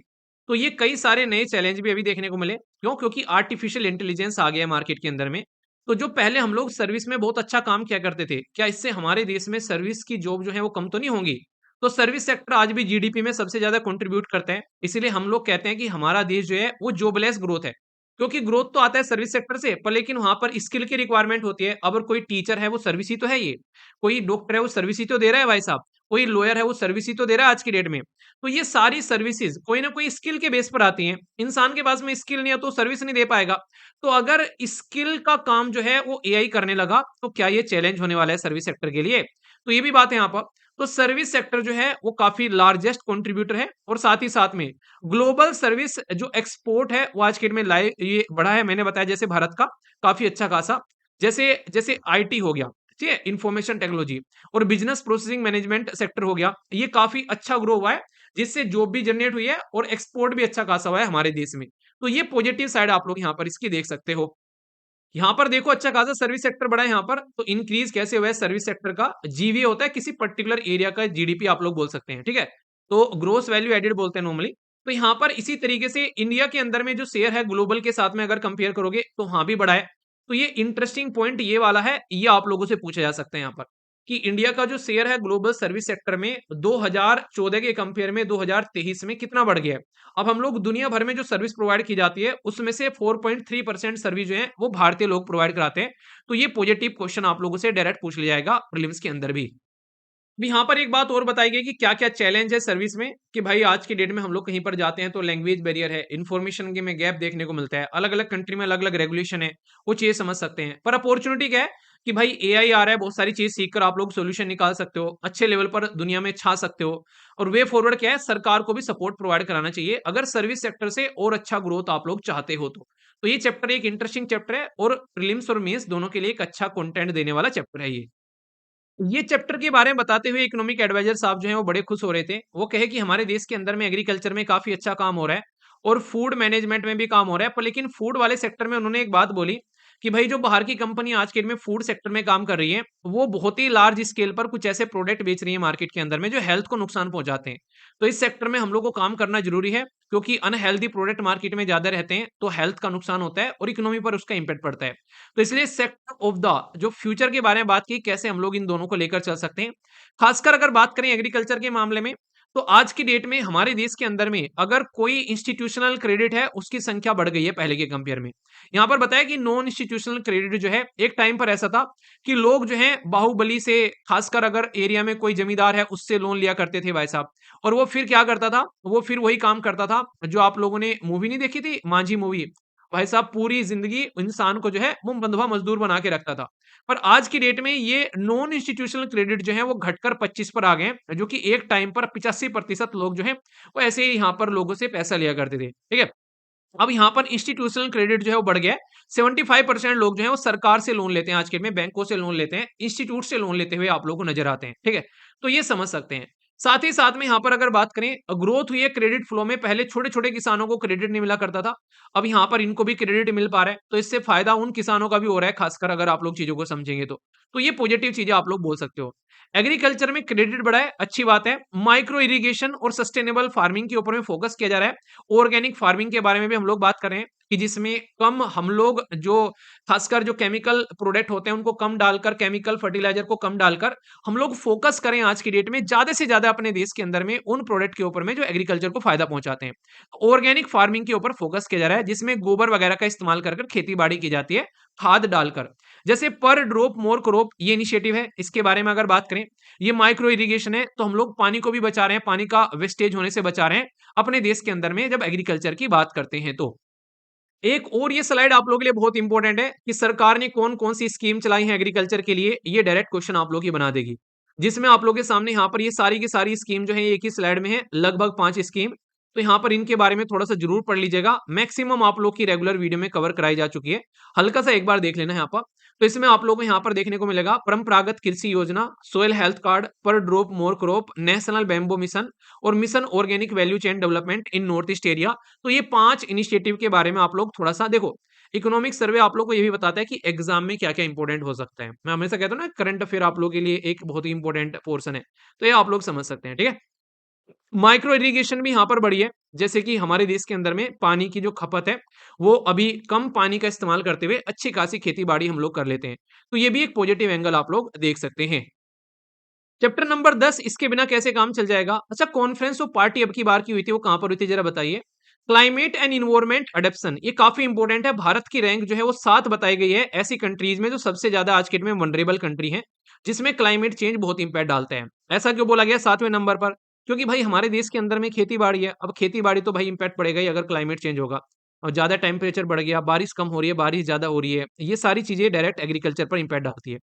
S1: तो ये कई सारे नए चैलेंज भी अभी देखने को मिले। क्यों? क्योंकि आर्टिफिशियल इंटेलिजेंस आ गया है मार्केट के अंदर में। तो जो पहले हम लोग सर्विस में बहुत अच्छा काम किया करते थे, क्या इससे हमारे देश में सर्विस की जॉब जो है वो कम तो नहीं होंगी? तो सर्विस सेक्टर आज भी जीडीपी में सबसे ज़्यादा कंट्रीब्यूट करता है। इसीलिए हम लोग कहते हैं कि हमारा देश जो है वो जॉबलेस ग्रोथ है। क्योंकि ग्रोथ तो आता है सर्विस सेक्टर से, पर लेकिन वहाँ पर स्किल की रिक्वायरमेंट होती है। अगर कोई टीचर है वो सर्विस ही तो है ये, कोई डॉक्टर है वो सर्विस ही तो दे रहा है भाई साहब, कोई लॉयर है वो सर्विस ही तो दे रहा है आज की डेट में। तो ये सारी सर्विसेज़ कोई ना कोई स्किल के बेस पर आती हैं। इंसान के पास में स्किल नहीं है तो सर्विस नहीं दे पाएगा। तो अगर स्किल का काम जो है वो एआई करने लगा, तो क्या ये चैलेंज होने वाला है सर्विस सेक्टर के लिए? तो ये भी बात है यहाँ पर। तो सर्विस सेक्टर जो है वो काफ़ी लार्जेस्ट कंट्रीब्यूटर है और साथ ही साथ में ग्लोबल सर्विस जो एक्सपोर्ट है वो आज के डेट में लाए ये बढ़ा है। मैंने बताया जैसे भारत का काफ़ी अच्छा खासा, जैसे जैसे आईटी हो गया, ठीक है? इंफॉर्मेशन टेक्नोलॉजी और बिज़नेस प्रोसेसिंग मैनेजमेंट सेक्टर हो गया, ये काफ़ी अच्छा ग्रो हुआ है, जिससे जॉब भी जनरेट हुई है और एक्सपोर्ट भी अच्छा खासा हुआ है हमारे देश में। तो ये पॉजिटिव साइड आप लोग यहाँ पर इसकी देख सकते हो। यहाँ पर देखो अच्छा खासा सर्विस सेक्टर बढ़ा है यहाँ पर, तो इंक्रीज कैसे हुआ है सर्विस सेक्टर का? जीवीए होता है किसी पर्टिकुलर एरिया का जीडीपी आप लोग बोल सकते हैं, ठीक है? तो ग्रोस वैल्यू एडेड बोलते हैं नॉर्मली। तो यहाँ पर इसी तरीके से इंडिया के अंदर में जो शेयर है ग्लोबल के साथ में अगर कंपेयर करोगे तो हाँ भी बढ़ा है। तो ये इंटरेस्टिंग पॉइंट ये वाला है, ये आप लोगों से पूछा जा सकता है यहाँ पर कि इंडिया का जो शेयर है ग्लोबल सर्विस सेक्टर में 2014 के कंपेयर में 2023 में कितना बढ़ गया है। अब हम लोग दुनिया भर में जो सर्विस प्रोवाइड की जाती है उसमें से 4.3% सर्विस जो है वो भारतीय लोग प्रोवाइड कराते हैं। तो ये पॉजिटिव क्वेश्चन आप लोगों से डायरेक्ट पूछ लिया जाएगा प्रीलिम्स के अंदर भी। अब यहाँ पर एक बात और बताई गई कि क्या-क्या चैलेंज है सर्विस में, कि भाई आज की डेट में हम लोग कहीं पर जाते हैं तो लैंग्वेज बैरियर है, इन्फॉर्मेशन के में गैप देखने को मिलता है, अलग-अलग कंट्री में अलग-अलग रेगुलेशन है, वो चीज़ें समझ सकते हैं। पर अपॉर्चुनिटी क्या है कि भाई एआई आ रहा है, बहुत सारी चीज़ सीख कर आप लोग सॉल्यूशन निकाल सकते हो, अच्छे लेवल पर दुनिया में छा सकते हो। और वे फॉरवर्ड क्या है, सरकार को भी सपोर्ट प्रोवाइड कराना चाहिए, अगर सर्विस सेक्टर से और अच्छा ग्रोथ आप लोग चाहते हो तो। तो ये चैप्टर एक इंटरेस्टिंग चैप्टर है और प्रीलिम्स और मेंस दोनों के लिए एक अच्छा कंटेंट देने वाला चैप्टर है ये। ये चैप्टर के बारे में बताते हुए इकोनॉमिक एडवाइजर साहब जो हैं वो बड़े खुश हो रहे थे। वो कहे कि हमारे देश के अंदर में एग्रीकल्चर में काफ़ी अच्छा काम हो रहा है और फूड मैनेजमेंट में भी काम हो रहा है। पर लेकिन फूड वाले सेक्टर में उन्होंने एक बात बोली कि भाई जो बाहर की कंपनी आज के डेट में फूड सेक्टर में काम कर रही है, वो बहुत ही लार्ज स्केल पर कुछ ऐसे प्रोडक्ट बेच रही है मार्केट के अंदर में जो हेल्थ को नुकसान पहुँचाते हैं। तो इस सेक्टर में हम लोग को काम करना ज़रूरी है, क्योंकि अनहेल्दी प्रोडक्ट मार्केट में ज़्यादा रहते हैं, तो हेल्थ का नुकसान होता है और इकोनॉमी पर उसका इम्पैक्ट पड़ता है। तो इसलिए सेक्टर ऑफ द जो फ्यूचर के बारे में बात की, कैसे हम लोग इन दोनों को लेकर चल सकते हैं। खासकर अगर बात करें एग्रीकल्चर के मामले में, तो आज की डेट में हमारे देश के अंदर में अगर कोई इंस्टीट्यूशनल क्रेडिट है, उसकी संख्या बढ़ गई है पहले के कंपेयर में। यहाँ पर बताया कि नॉन इंस्टीट्यूशनल क्रेडिट जो है, एक टाइम पर ऐसा था कि लोग जो है बाहुबली से, खासकर अगर एरिया में कोई जमींदार है, उससे लोन लिया करते थे भाई साहब। और वो फिर क्या करता था, वो फिर वही काम करता था जो आप लोगों ने मूवी नहीं देखी थी, मांझी मूवी। भाई साहब पूरी जिंदगी इंसान को जो है वो बंधुआ मजदूर बना के रखता था। पर आज की डेट में ये नॉन इंस्टीट्यूशनल क्रेडिट जो है वो घटकर 25 पर आ गए हैं, जो कि एक टाइम पर 85% लोग जो है वो ऐसे ही यहाँ पर लोगों से पैसा लिया करते थे, ठीक है। अब यहाँ पर इंस्टीट्यूशनल क्रेडिट जो है वो बढ़ गया है। 75% लोग जो है वो सरकार से लोन लेते हैं, आज के डेट में बैंकों से लोन लेते हैं, इंस्टीट्यूट से लोन लेते हुए आप लोगों को नजर आते हैं, ठीक है। तो ये समझ सकते हैं। साथ ही साथ में यहाँ पर अगर बात करें, ग्रोथ हुई है क्रेडिट फ्लो में। पहले छोटे छोटे किसानों को क्रेडिट नहीं मिला करता था, अब यहाँ पर इनको भी क्रेडिट मिल पा रहा है, तो इससे फायदा उन किसानों का भी हो रहा है, खासकर अगर आप लोग चीजों को समझेंगे तो ये पॉजिटिव चीजें आप लोग बोल सकते हो। एग्रीकल्चर में क्रेडिट बढ़ा है, अच्छी बात है। माइक्रो इरिगेशन और सस्टेनेबल फार्मिंग के ऊपर में फोकस किया जा रहा है। ऑर्गेनिक फार्मिंग के बारे में भी हम लोग बात कर रहे हैं कि जिसमें कम हम लोग जो खासकर जो केमिकल प्रोडक्ट होते हैं उनको कम डालकर, केमिकल फर्टिलाइजर को कम डालकर हम लोग फोकस करें आज की डेट में ज्यादा से ज्यादा अपने देश के अंदर में उन प्रोडक्ट के ऊपर में जो एग्रीकल्चर को फायदा पहुंचाते हैं। ऑर्गेनिक फार्मिंग के ऊपर फोकस किया जा रहा है, जिसमें गोबर वगैरह का इस्तेमाल कर खेती बाड़ी की जाती है, खाद डालकर। जैसे पर ड्रॉप मोर क्रॉप ये इनिशिएटिव है, इसके बारे में अगर बात करें, ये माइक्रो इरिगेशन है, तो हम लोग पानी को भी बचा रहे हैं, पानी का वेस्टेज होने से बचा रहे हैं अपने देश के अंदर में जब एग्रीकल्चर की बात करते हैं तो। एक और ये स्लाइड आप लोगों के लिए बहुत इंपॉर्टेंट है कि सरकार ने कौन कौन सी स्कीम चलाई है एग्रीकल्चर के लिए, ये डायरेक्ट क्वेश्चन आप लोग की बना देगी। जिसमें आप लोगों के सामने यहाँ पर ये सारी की सारी स्कीम जो है एक ही स्लाइड में है, लगभग 5 स्कीम। तो यहाँ पर इनके बारे में थोड़ा सा जरूर पढ़ लीजिएगा, मैक्सिमम आप लोग की रेगुलर वीडियो में कवर कराई जा चुकी है। हल्का सा एक बार देख लेना यहाँ पर। तो इसमें आप लोगों को यहाँ पर देखने को मिलेगा परंपरागत कृषि योजना, soil health card, per drop more crop, national bamboo mission और mission organic value chain development in North East area. तो ये 5 इनिशिएटिव के बारे में आप लोग थोड़ा सा देखो। इकोनॉमिक सर्वे आप लोग को ये भी बताता है कि एग्जाम में क्या क्या इंपॉर्टेंट हो सकता है। मैं हमेशा कहता हूँ ना, करंट अफेयर आप लोग के लिए एक बहुत ही इंपॉर्टेंट पोर्शन है, तो ये आप लोग समझ सकते हैं, ठीक है। माइक्रो इरिगेशन भी यहाँ पर बढ़ी है, जैसे कि हमारे देश के अंदर में पानी की जो खपत है वो अभी कम पानी का इस्तेमाल करते हुए अच्छी खासी खेती बाड़ी हम लोग कर लेते हैं। तो ये भी एक पॉजिटिव एंगल आप लोग देख सकते हैं। चैप्टर नंबर 10, इसके बिना कैसे काम चल जाएगा। अच्छा, कॉन्फ्रेंस ऑफ पार्टी अब की बार की हुई थी, वो कहां पर हुई थी जरा बताइए। क्लाइमेट एंड इन्वायरमेंट अडेप्शन, ये काफी इंपॉर्टेंट है। भारत की रैंक जो है वो 7 बताई गई है ऐसी कंट्रीज में जो सबसे ज्यादा आज के डेट में वनरेबल कंट्री है, जिसमें क्लाइमेट चेंज बहुत इंपैक्ट डालते हैं। ऐसा क्यों बोला गया 7वें नंबर पर? क्योंकि भाई हमारे देश के अंदर में खेती बाड़ी है, अब खेती बाड़ी तो भाई इंपैक्ट पड़ेगा ही अगर क्लाइमेट चेंज होगा। और ज्यादा टेम्परेचर बढ़ गया, बारिश कम हो रही है, बारिश ज्यादा हो रही है, ये सारी चीजें डायरेक्ट एग्रीकल्चर पर इंपैक्ट डालती है।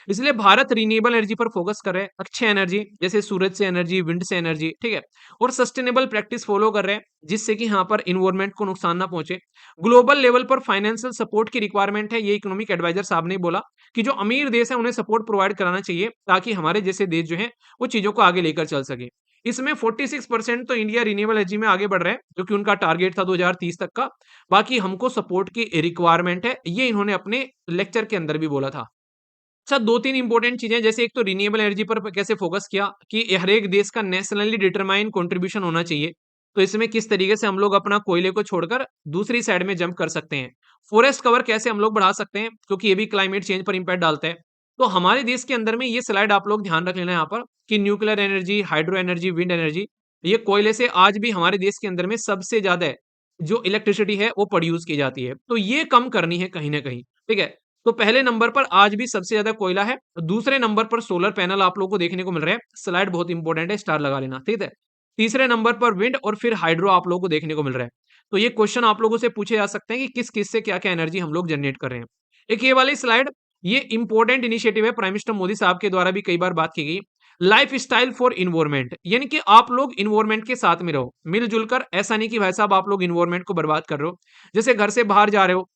S1: इसलिए भारत रिन्यूएबल एनर्जी पर फोकस कर रहे हैं, अक्षय एनर्जी जैसे सूरज से एनर्जी, विंड से एनर्जी, ठीक है। और सस्टेनेबल प्रैक्टिस फॉलो कर रहे हैं, जिससे कि यहाँ पर इन्वायरमेंट को नुकसान ना पहुंचे। ग्लोबल लेवल पर फाइनेंशियल सपोर्ट की रिक्वायरमेंट है, ये इकोनॉमिक एडवाइजर साहब ने बोला कि जो अमीर देश है उन्हें सपोर्ट प्रोवाइड कराना चाहिए, ताकि हमारे जैसे देश जो है वो चीजों को आगे लेकर चल सके। इसमें 46% तो इंडिया रिन्यूएबल एनर्जी में आगे बढ़ रहा है, जो कि उनका टारगेट था 2030 तक का। बाकी हमको सपोर्ट की रिक्वायरमेंट है, ये इन्होंने अपने लेक्चर के अंदर भी बोला था। अच्छा, 2-3 इंपॉर्टेंट चीजें, जैसे एक तो रिन्यूएबल एनर्जी पर कैसे फोकस किया कि हर एक देश का नेशनली डिटरमाइन कंट्रीब्यूशन होना चाहिए। तो इसमें किस तरीके से हम लोग अपना कोयले को छोड़कर दूसरी साइड में जंप कर सकते हैं। फॉरेस्ट कवर कैसे हम लोग बढ़ा सकते हैं, क्योंकि ये भी क्लाइमेट चेंज पर इंपैक्ट डालता है। तो हमारे देश के अंदर में ये स्लाइड आप लोग ध्यान रख लेना यहाँ पर कि nuclear energy, hydro energy, wind energy, ये कोयले से आज भी हमारे देश के अंदर में सबसे ज्यादा है जो इलेक्ट्रिसिटी है वो प्रोड्यूस की जाती है। तो ये कम करनी है कहीं ना कहीं, ठीक है। तो पहले नंबर पर आज भी सबसे ज्यादा कोयला है, दूसरे नंबर पर सोलर पैनल आप लोगों को देखने को मिल रहे हैं। स्लाइड बहुत इंपॉर्टेंट है, स्टार लगा लेना, ठीक है। तीसरे नंबर पर विंड और फिर हाइड्रो आप लोगों को देखने को मिल रहा है। तो ये क्वेश्चन आप लोगों से पूछे जा सकते हैं कि किस किस से क्या क्या एनर्जी हम लोग जनरेट कर रहे हैं। एक ये वाली स्लाइड, ये इंपॉर्टेंट इनिशिएटिव है, प्राइम मिनिस्टर मोदी साहब के द्वारा भी कई बार बात की गई। लाइफ स्टाइल फॉर इन्वायरमेंट, यानी कि आप लोग इन्वायरमेंट के साथ में रहो मिलजुल कर, ऐसा नहीं कि भाई साहब आप लोग इन्वायरमेंट को बर्बाद कर रहे हो। जैसे घर से बाहर जा रहे हो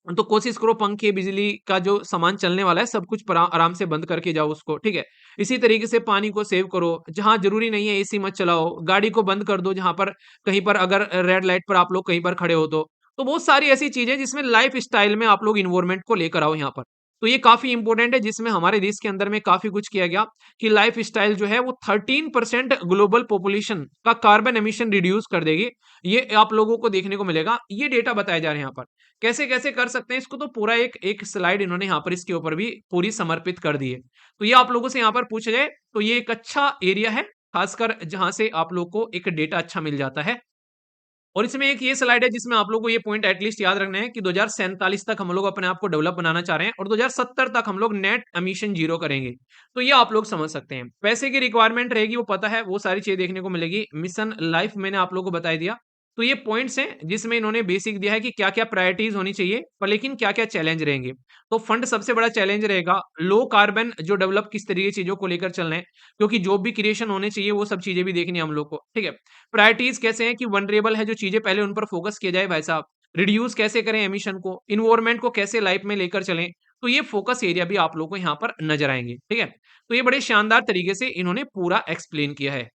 S1: तो कोशिश करो पंखे, बिजली का जो सामान चलने वाला है सब कुछ आराम से बंद करके जाओ उसको, ठीक है। इसी तरीके से पानी को सेव करो, जहां जरूरी नहीं है एसी मत चलाओ, गाड़ी को बंद कर दो जहां पर कहीं पर अगर रेड लाइट पर आप लोग कहीं पर खड़े हो तो बहुत सारी ऐसी चीजें जिसमें लाइफ स्टाइल में आप लोग इन्वायरमेंट को लेकर आओ यहाँ पर। तो ये काफी इंपॉर्टेंट है, जिसमें हमारे देश के अंदर में काफी कुछ किया गया कि लाइफ स्टाइल जो है वो 13% ग्लोबल पॉपुलेशन का कार्बन एमिशन रिड्यूस कर देगी। ये आप लोगों को देखने को मिलेगा, ये डेटा बताए जा रहे हैं यहाँ पर। कैसे कैसे कर सकते हैं इसको, तो पूरा एक एक स्लाइड इन्होंने यहाँ पर इसके ऊपर भी पूरी समर्पित कर दी है। तो ये आप लोगों से यहाँ पर पूछा जाए तो ये एक अच्छा एरिया है, खासकर जहाँ से आप लोग को एक डेटा अच्छा मिल जाता है। और इसमें एक ये स्लाइड है जिसमें आप लोगों को ये पॉइंट एटलीस्ट याद रखना है कि 2047 तक हम लोग अपने आप को डेवलप बनाना चाह रहे हैं और 2070 तक हम लोग नेट एमिशन जीरो करेंगे। तो ये आप लोग समझ सकते हैं। पैसे की रिक्वायरमेंट रहेगी वो पता है, वो सारी चीज़ें देखने को मिलेगी। मिशन लाइफ मैंने आप लोगों को बता दिया। तो ये पॉइंट्स हैं जिसमें इन्होंने बेसिक दिया है कि क्या-क्या प्रायोरिटीज़ होनी चाहिए, पर लेकिन क्या-क्या चैलेंज रहेंगे। तो फंड सबसे बड़ा चैलेंज रहेगा, लो कार्बन जो डेवलप किस तरीके की चीज़ों को लेकर चलना है, क्योंकि जॉब भी क्रिएशन होने चाहिए, वो सब चीज़ें भी देखनी है हम लोग को, ठीक है? प्रायोरिटीज़ कैसे हैं कि वल्नरेबल है जो चीज़ें पहले उन पर फोकस किया जाए भाई साहब। रिड्यूस कैसे करें एमिशन को, एनवायरनमेंट को कैसे लाइफ में लेकर चलें, तो ये फोकस एरिया भी आप लोगों को यहाँ पर नज़र आएँगे, ठीक है? तो ये बड़े शानदार तरीके से इन्होंने पूरा एक्सप्लेन किया है।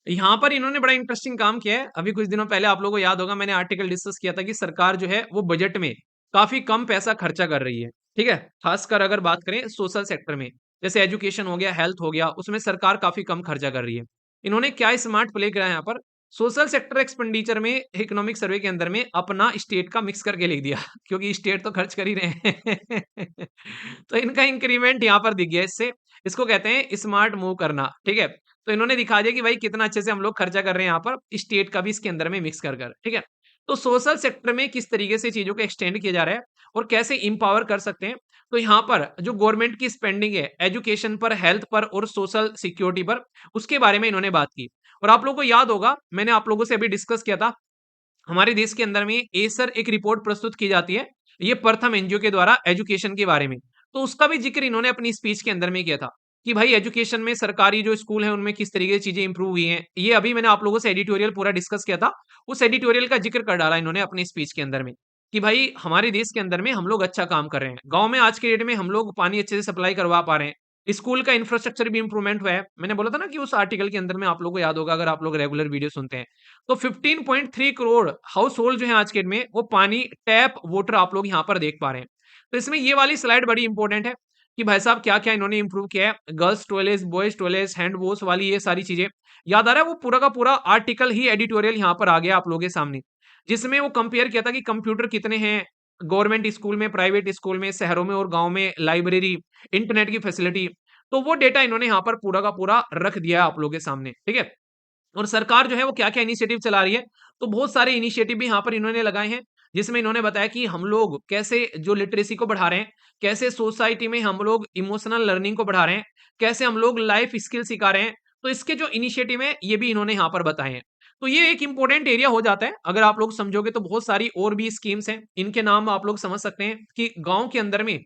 S1: यहाँ पर इन्होंने बड़ा इंटरेस्टिंग काम किया है। अभी कुछ दिनों पहले आप लोगों को याद होगा मैंने आर्टिकल डिस्कस किया था कि सरकार जो है वो बजट में काफ़ी कम पैसा खर्चा कर रही है, ठीक है? खासकर अगर बात करें सोशल सेक्टर में, जैसे एजुकेशन हो गया, हेल्थ हो गया, उसमें सरकार काफ़ी कम खर्चा कर रही है। इन्होंने क्या स्मार्ट प्ले करा है यहाँ पर, सोशल सेक्टर एक्सपेंडिचर में इकोनॉमिक सर्वे के अंदर में अपना स्टेट का मिक्स करके लिख दिया क्योंकि स्टेट तो खर्च कर ही रहे हैं। तो इनका इंक्रीमेंट यहाँ पर दिख गया इससे, इसको कहते हैं स्मार्ट मूव करना, ठीक है? तो इन्होंने दिखा दिया कि भाई कितना अच्छे से हम लोग खर्चा कर रहे हैं यहाँ पर, स्टेट का भी इसके अंदर में मिक्स कर कर, ठीक है? तो सोशल सेक्टर में किस तरीके से चीज़ों को एक्सटेंड किया जा रहा है और कैसे एम्पावर कर सकते हैं। तो यहाँ पर जो गवर्नमेंट की स्पेंडिंग है, एजुकेशन पर, हेल्थ पर और सोशल सिक्योरिटी पर, उसके बारे में इन्होंने बात की। और आप लोगों को याद होगा, मैंने आप लोगों से अभी डिस्कस किया था, हमारे देश के अंदर में एसर एक रिपोर्ट प्रस्तुत की जाती है, ये प्रथम एनजीओ के द्वारा एजुकेशन के बारे में। तो उसका भी ज़िक्र इन्होंने अपनी स्पीच के अंदर में किया था, कि भाई एजुकेशन में सरकारी जो स्कूल हैं उनमें किस तरीके से चीज़ें इंप्रूव हुई हैं। ये अभी मैंने आप लोगों से एडिटोरियल पूरा डिस्कस किया था, उस एडिटोरियल का ज़िक्र कर डाला इन्होंने अपनी स्पीच के अंदर में, कि भाई हमारे देश के अंदर में हम लोग अच्छा काम कर रहे हैं। गाँव में आज के डेट में हम लोग पानी अच्छे से सप्लाई करवा पा रहे हैं। स्कूल का इंफ्रास्ट्रक्चर भी इंप्रूवमेंट हुआ है। मैंने बोला था ना कि उस आर्टिकल के अंदर में आप लोगों को याद होगा अगर आप लोग रेगुलर वीडियो सुनते हैं। तो 15.3 करोड़ हाउस होल्ड जो है आज के डेट में वो पानी टैप वाटर आप लोग यहाँ पर देख पा रहे हैं। तो इसमें ये वाली स्लाइड बड़ी इंपॉर्टेंट है कि भाई साहब क्या-क्या इन्होंने इंप्रूव किया है। Girls toilets, boys toilets, hand wash वाली ये सारी चीज़ें। याद आ रहा है वो पूरा का पूरा आर्टिकल ही एडिटोरियल यहाँ पर आ गया आप लोगों के सामने। जिसमें वो कंपेयर किया था कि कंप्यूटर कितने हैं गवर्नमेंट स्कूल में, प्राइवेट स्कूल में, शहरों में और गाँव में, लाइब्रेरी, इंटरनेट की फैसिलिटी। तो वो डेटा इन्होंने यहाँ पर पूरा का पूरा रख दिया है आप लोगों के सामने, ठीक है? और सरकार जो है वो क्या-क्या इनिशिएटिव चला रही है, तो बहुत सारे इनिशिएटिव भी यहाँ पर इन्होंने लगाए हैं, जिसमें इन्होंने बताया कि हम लोग कैसे जो लिटरेसी को बढ़ा रहे हैं, कैसे सोसाइटी में हम लोग इमोशनल लर्निंग को बढ़ा रहे हैं, कैसे हम लोग लाइफ स्किल सिखा रहे हैं, तो इसके जो इनिशिएटिव हैं, ये भी इन्होंने यहाँ पर बताए हैं। तो ये एक इम्पोर्टेंट एरिया हो जाता है, अगर आप लोग समझोगे तो बहुत सारी और भी स्कीम्स हैं, इनके नाम आप लोग समझ सकते हैं कि गाँव के अंदर में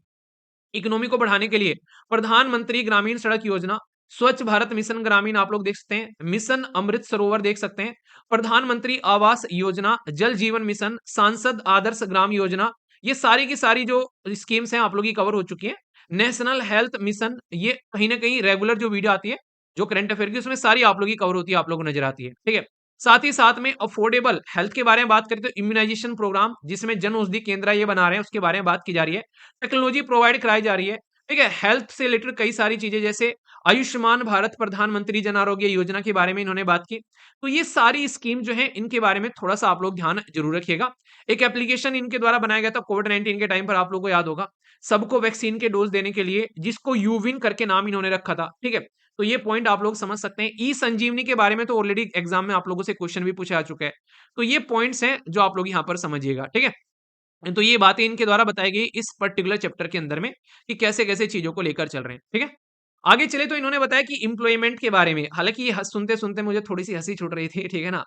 S1: इकोनॉमी को बढ़ाने के लिए प्रधानमंत्री ग्रामीण सड़क योजना, स्वच्छ भारत मिशन ग्रामीण आप लोग देख सकते हैं, मिशन अमृत सरोवर देख सकते हैं, प्रधानमंत्री आवास योजना, जल जीवन मिशन, सांसद आदर्श ग्राम योजना, ये सारी की सारी जो स्कीम्स हैं आप लोग की कवर हो चुकी हैं। नेशनल हेल्थ मिशन ये कहीं न कहीं रेगुलर जो वीडियो आती है, जो करंट अफेयर की उसमें सारी आप लोग की कवर होती है, आप लोगों को नज़र आती है, ठीक है? साथ ही साथ में अफोर्डेबल हेल्थ के बारे में बात करें तो इम्यूनाइजेशन प्रोग्राम जिसमें जन औषधि केंद्र ये बना रहे हैं, उसके बारे में बात की जा रही है। टेक्नोलॉजी प्रोवाइड कराई जा रही है, ठीक है? हेल्थ से रिलेटेड कई सारी चीज़ें जैसे आयुष्मान भारत प्रधानमंत्री जन आरोग्य योजना के बारे में इन्होंने बात की। तो ये सारी स्कीम जो है इनके बारे में थोड़ा-सा आप लोग ध्यान ज़रूर रखिएगा। एक एप्लीकेशन इनके द्वारा बनाया गया था कोविड-19 के टाइम पर आप लोगों को याद होगा। सबको वैक्सीन के डोज़ देने के लिए जिसको यूविन करके नाम इन्होंने रखा था, ठीक है? तो ये पॉइंट आप लोग समझ सकते हैं। ई-संजीवनी के बारे में तो ऑलरेडी एग्ज़ाम में आप लोगों से क्वेश्चन भी पूछा जा चुका है। तो ये पॉइंट्स हैं जो आप लोग यहाँ पर समझिएगा, ठीक है? तो ये बातें इनके द्वारा बताई गई इस पर्टिकुलर चैप्टर के अंदर में कि कैसे-कैसे चीज़ों को लेकर चल रहे हैं, ठीक है? आगे चले तो इन्होंने बताया कि एम्प्लॉयमेंट के बारे में, हालाँकि ये सुनते-सुनते मुझे थोड़ी-सी हँसी छूट रही थी, ठीक है ना?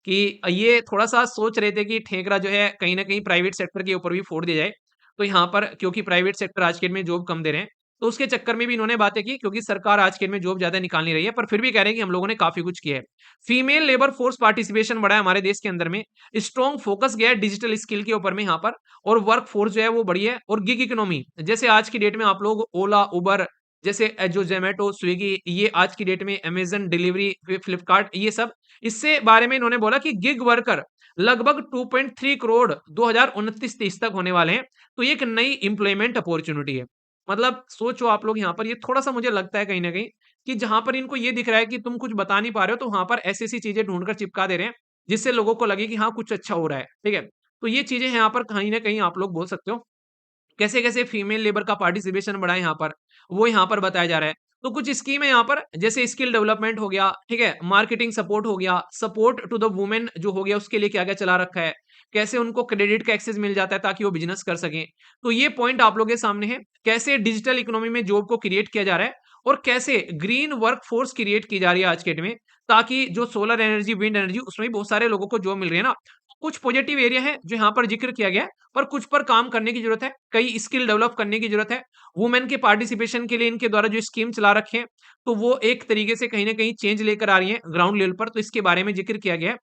S1: कि ये थोड़ा-सा सोच रहे थे कि ठेकरा जो है कहीं न कहीं प्राइवेट सेक्टर के ऊपर भी फोड़ दिया जाए। तो यहाँ पर क्योंकि प्राइवेट सेक्टर आज के डेट में जॉब कम दे रहे हैं, तो उसके चक्कर में भी इन्होंने बातें की क्योंकि सरकार आज के डेट में जॉब ज़्यादा निकाल नहीं रही है, पर फिर भी कह रहे हैं कि हम लोगों ने काफ़ी कुछ किया है। फीमेल लेबर फोर्स पार्टिसिपेशन बढ़ा है हमारे देश के अंदर में, स्ट्रॉन्ग फोकस गया है डिजिटल स्किल के ऊपर में यहाँ पर और वर्क फोर्स जो है वो बढ़ी है और गिग इकोनॉमी जैसे आज की डेट में आप लोग ओला, उबर जैसे जो ज़ोमैटो, स्विगी ये आज की डेट में अमेज़न डिलीवरी, फ्लिपकार्ट ये सब इससे बारे में इन्होंने बोला कि गिग वर्कर लगभग 2.3 करोड़ 2029-30 तक होने वाले हैं। तो ये एक नई एम्प्लॉयमेंट अपॉर्च्युनिटी है। मतलब सोचो आप लोग यहाँ पर ये थोड़ा-सा मुझे लगता है कहीं न कहीं कि जहाँ पर इनको ये दिख रहा है कि तुम कुछ बता नहीं पा रहे हो, तो वहाँ पर ऐसी-ऐसी चीज़ें ढूँढ कर चिपका दे रहे हैं, जिससे लोगों को लगे कि हाँ, कुछ अच्छा हो रहा है। ठीक है? तो ये चीज़ें यहाँ पर कहीं न कहीं आप लोग बोल सकते हो कैसे-कैसे फीमेल लेबर का पार्टिसिपेशन बढ़ा है यहाँ पर, वो यहाँ पर बताया जा रहा है। तो कुछ स्कीम है यहाँ पर, जैसे स्किल डेवलपमेंट हो गया, ठीक है, मार्केटिंग सपोर्ट हो गया, सपोर्ट टू द वुमेन जो हो गया उसके लिए क्या-क्या चला रखा है, कैसे उनको क्रेडिट का एक्सेस मिल जाता है ताकि वो बिज़नेस कर सकें। तो ये पॉइंट आप लोगों के सामने है, कैसे डिजिटल इकोनॉमी में जॉब को क्रिएट किया जा रहा है और कैसे ग्रीन वर्कफोर्स क्रिएट की जा रही है आज के डेट में, ताकि जो सोलर एनर्जी, विंड एनर्जी उसमें भी बहुत सारे लोगों को जॉब मिल रही है ना। कुछ पॉजिटिव एरिया है जो यहाँ पर ज़िक्र किया गया है, पर कुछ पर काम करने की ज़रूरत है, कई स्किल डेवलप करने की ज़रूरत है। वुमेन के पार्टिसिपेशन के लिए इनके द्वारा जो स्कीम चला रखे हैं, तो वो एक तरीके से कहीं न कहीं चेंज लेकर आ रही हैं ग्राउंड लेवल पर, तो इसके बारे में ज़िक्र किया गया है।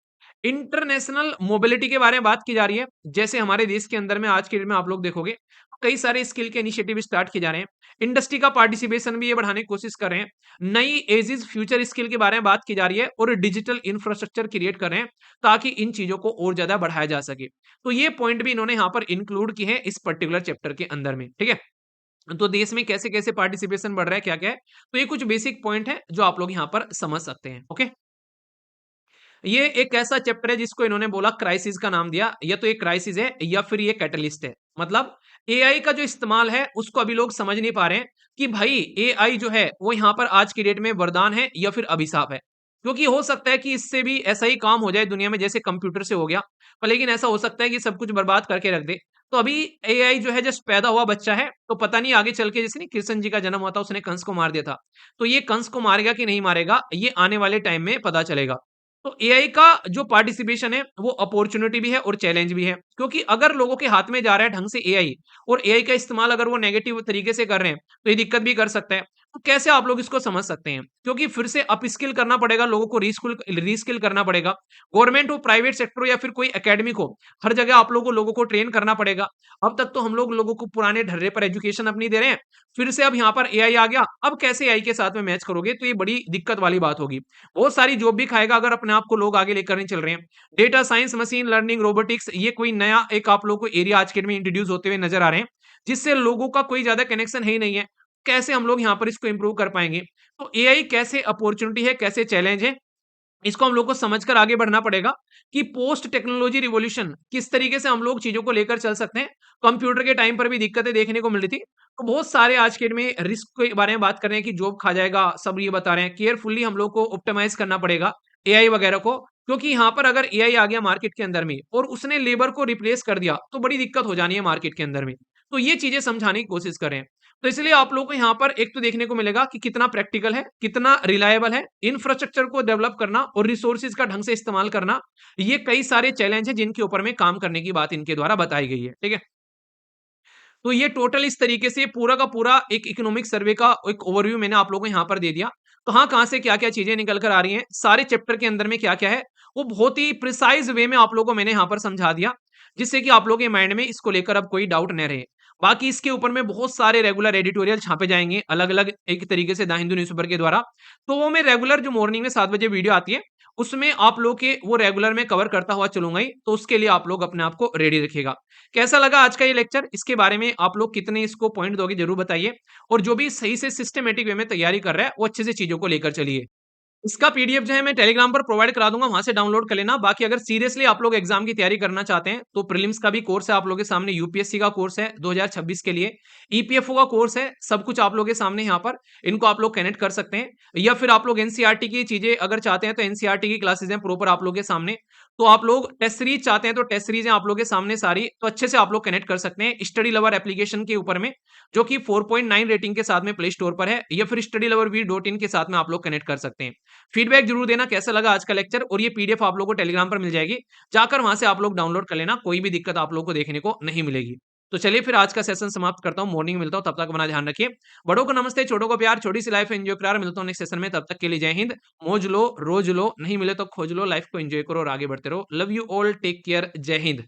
S1: इंटरनेशनल मोबिलिटी के बारे में बात की जा रही है, जैसे हमारे देश के अंदर में आज के डेट में आप लोग देखोगे, कई सारे स्किल के इनिशिएटिव स्टार्ट किए जा रहे हैं। इंडस्ट्री का पार्टिसिपेशन भी ये बढ़ाने की कोशिश कर रहे हैं। नई एजिस फ्यूचर स्किल के बारे में बात की जा रही है और डिजिटल इंफ्रास्ट्रक्चर क्रिएट कर रहे हैं, ताकि इन चीज़ों को और ज़्यादा बढ़ाया जा सके। तो ये पॉइंट भी इन्होंने यहाँ पर इंक्लूड किए हैं इस पर्टिकुलर चैप्टर के अंदर में, ठीक है? तो देश में कैसे-कैसे पार्टिसिपेशन बढ़ रहा है, क्या-क्या है? तो ये कुछ बेसिक पॉइंट हैं, जो आप लोग यहाँ पर समझ सकते हैं, ओके? ये एक ऐसा चैप्टर है जिसको इन्होंने बोला क्राइसिस का नाम दिया, या तो ये क्राइसिस है या फिर ये कैटलिस्ट है। मतलब एआई का जो इस्तेमाल है उसको अभी लोग समझ नहीं पा रहे हैं कि भाई एआई जो है वो यहाँ पर आज की डेट में वरदान है या फिर अभिशाप है। क्योंकि हो सकता है कि इससे भी ऐसा ही काम हो जाए दुनिया में जैसे कंप्यूटर से हो गया, पर लेकिन ऐसा हो सकता है कि सब कुछ बर्बाद करके रख दे। तो अभी एआई जो है जस्ट पैदा हुआ बच्चा है, तो पता नहीं आगे चल के, जैसे नहीं कृष्ण जी का जन्म हुआ था उसने कंस को मार दिया था, तो ये कंस को मारेगा कि नहीं मारेगा ये आने वाले टाइम में पता चलेगा। तो एआई का जो पार्टिसिपेशन है वो अपॉर्चुनिटी भी है और चैलेंज भी है, क्योंकि अगर लोगों के हाथ में जा रहा है ढंग से एआई और एआई का इस्तेमाल अगर वो नेगेटिव तरीके से कर रहे हैं, तो ये दिक्कत भी कर सकता है। तो कैसे आप लोग इसको समझ सकते हैं? क्योंकि फिर से अपस्किल करना पड़ेगा, लोगों को रीस्किल रीस्किल करना पड़ेगा। गवर्नमेंट हो, प्राइवेट सेक्टर हो या फिर कोई एकेडमिक हो, हर जगह आप लोगों को ट्रेन करना पड़ेगा। अब तक तो हम लोगों को पुराने ढर्रे पर एजुकेशन अपनी दे रहे हैं, फिर से अब यहाँ पर एआई आ गया, अब कैसे एआई के साथ में मैच करोगे? तो ये बड़ी दिक्कत वाली बात होगी। बहुत सारी जॉब भी खाएगा अगर अपने आप को लोग आगे लेकर नहीं चल रहे हैं। Data science, machine learning, robotics, ये कोई नया एक आप लोगों को एरिया आज के डेट में इंट्रोड्यूस होते हुए नजर आ रहे हैं, जिससे लोगों का कोई ज्यादा कनेक्शन है ही नहीं है। कैसे हम लोग यहाँ पर इसको इंप्रूव कर पाएंगे? तो एआई कैसे अपॉर्चुनिटी है, कैसे चैलेंज है, इसको हम लोग को समझकर आगे बढ़ना पड़ेगा कि पोस्ट टेक्नोलॉजी रिवॉल्यूशन किस तरीके से हम लोग चीजों को लेकर चल सकते हैं। कंप्यूटर के टाइम पर भी दिक्कतें देखने को मिल रही थी, तो बहुत सारे आज के डेट में रिस्क के बारे में बात कर रहे हैं कि जॉब खा जाएगा, सब ये बता रहे हैं। केयरफुली हम लोग को ऑप्टिमाइज करना पड़ेगा एआई वगैरह को, क्योंकि यहाँ पर अगर एआई आ गया मार्केट के अंदर में और उसने लेबर को रिप्लेस कर दिया, तो बड़ी दिक्कत हो जानी है मार्केट के अंदर में। तो ये चीजें समझाने की कोशिश करें। तो इसलिए आप लोगों को यहाँ पर एक तो देखने को मिलेगा कि कितना प्रैक्टिकल है, कितना रिलायबल है, इंफ्रास्ट्रक्चर को डेवलप करना और रिसोर्सेज का ढंग से इस्तेमाल करना, ये कई सारे चैलेंज हैं जिनके ऊपर में काम करने की बात इनके द्वारा बताई गई है, ठीक है? तो ये टोटल इस तरीके से पूरा का पूरा एक इकोनॉमिक सर्वे का एक ओवरव्यू मैंने आप लोगों को यहाँ पर दे दिया। कहाँ कहाँ से क्या-क्या चीजें निकल कर आ रही हैं, सारे चैप्टर के अंदर में क्या-क्या है, वो बहुत ही प्रिसाइज़ वे में आप लोगों को मैंने यहाँ पर समझा दिया, जिससे कि आप लोगों के माइंड में इसको लेकर अब कोई डाउट न रहे। बाकी इसके ऊपर में बहुत सारे रेगुलर एडिटोरियल छापे जाएँगे, अलग-अलग एक तरीके से द हिंदू न्यूज़पेपर के द्वारा। तो वो मैं रेगुलर जो मॉर्निंग में 7 बजे वीडियो आती है, उसमें आप लोग के वो रेगुलर मैं कवर करता हुआ चलूँगा ही, तो उसके लिए आप लोग अपने आप को रेडी रखिएगा। कैसा लगा आज का ये लेक्चर? इसके बारे में आप लोग कितने इसको पॉइंट दोगे ज़रूर बताइए, और जो भी सही से सिस्टमैटिक वे में तैयारी कर रहा है, वो अच्छे से चीज़ों को लेकर चलिए। इसका पीडीएफ जो है मैं टेलीग्राम पर प्रोवाइड करा दूँगा, वहाँ से डाउनलोड कर लेना। बाकी अगर सीरियसली आप लोग एग्ज़ाम की तैयारी करना चाहते हैं, तो प्रीलिम्स का भी कोर्स है आप लोगों के सामने, यूपीएससी का कोर्स है 2026 के लिए, ईपीएफओ का कोर्स है, सब कुछ आप लोगों के सामने यहाँ पर, इनको आप लोग कनेक्ट कर सकते हैं। या फिर आप लोग एनसीईआरटी की चीज़ें अगर चाहते हैं, तो एनसीईआरटी की क्लासेज़ हैं प्रॉपर आप लोगों के सामने। तो आप लोग टेस्ट सीरीज़ चाहते हैं, तो टेस्ट सीरीज़ हैं आप लोगों के सामने सारी, तो अच्छे से आप लोग कनेक्ट कर सकते हैं। स्टडी लवर एप्लीकेशन के ऊपर में, जो कि 4.9 रेटिंग के साथ में प्ले स्टोर पर है, या फिर study lover V dot in के साथ में आप लोग कनेक्ट कर सकते हैं। फीडबैक जरूर देना कैसा लगा आज का लेक्चर, और ये पीडीएफ आप लोगों को टेलीग्राम पर मिल जाएगी, जाकर वहां से आप लोग डाउनलोड कर लेना, कोई भी दिक्कत आप लोगों को देखने को नहीं मिलेगी। तो चलिए फिर आज का सेशन समाप्त करता हूँ, मॉर्निंग में मिलता हूँ, तब तक अपना ध्यान रखिए। बड़ों को नमस्ते, छोटों को प्यार, छोटी सी लाइफ एंजॉय करा, मिलता हूँ नेक्स्ट सेशन में, तब तक के लिए जय हिंद। मौज लो, रोज लो, नहीं मिले तो खोज लो, लाइफ को एंजॉय करो और आगे बढ़ते रहो। Love you all, take care, Jai Hind.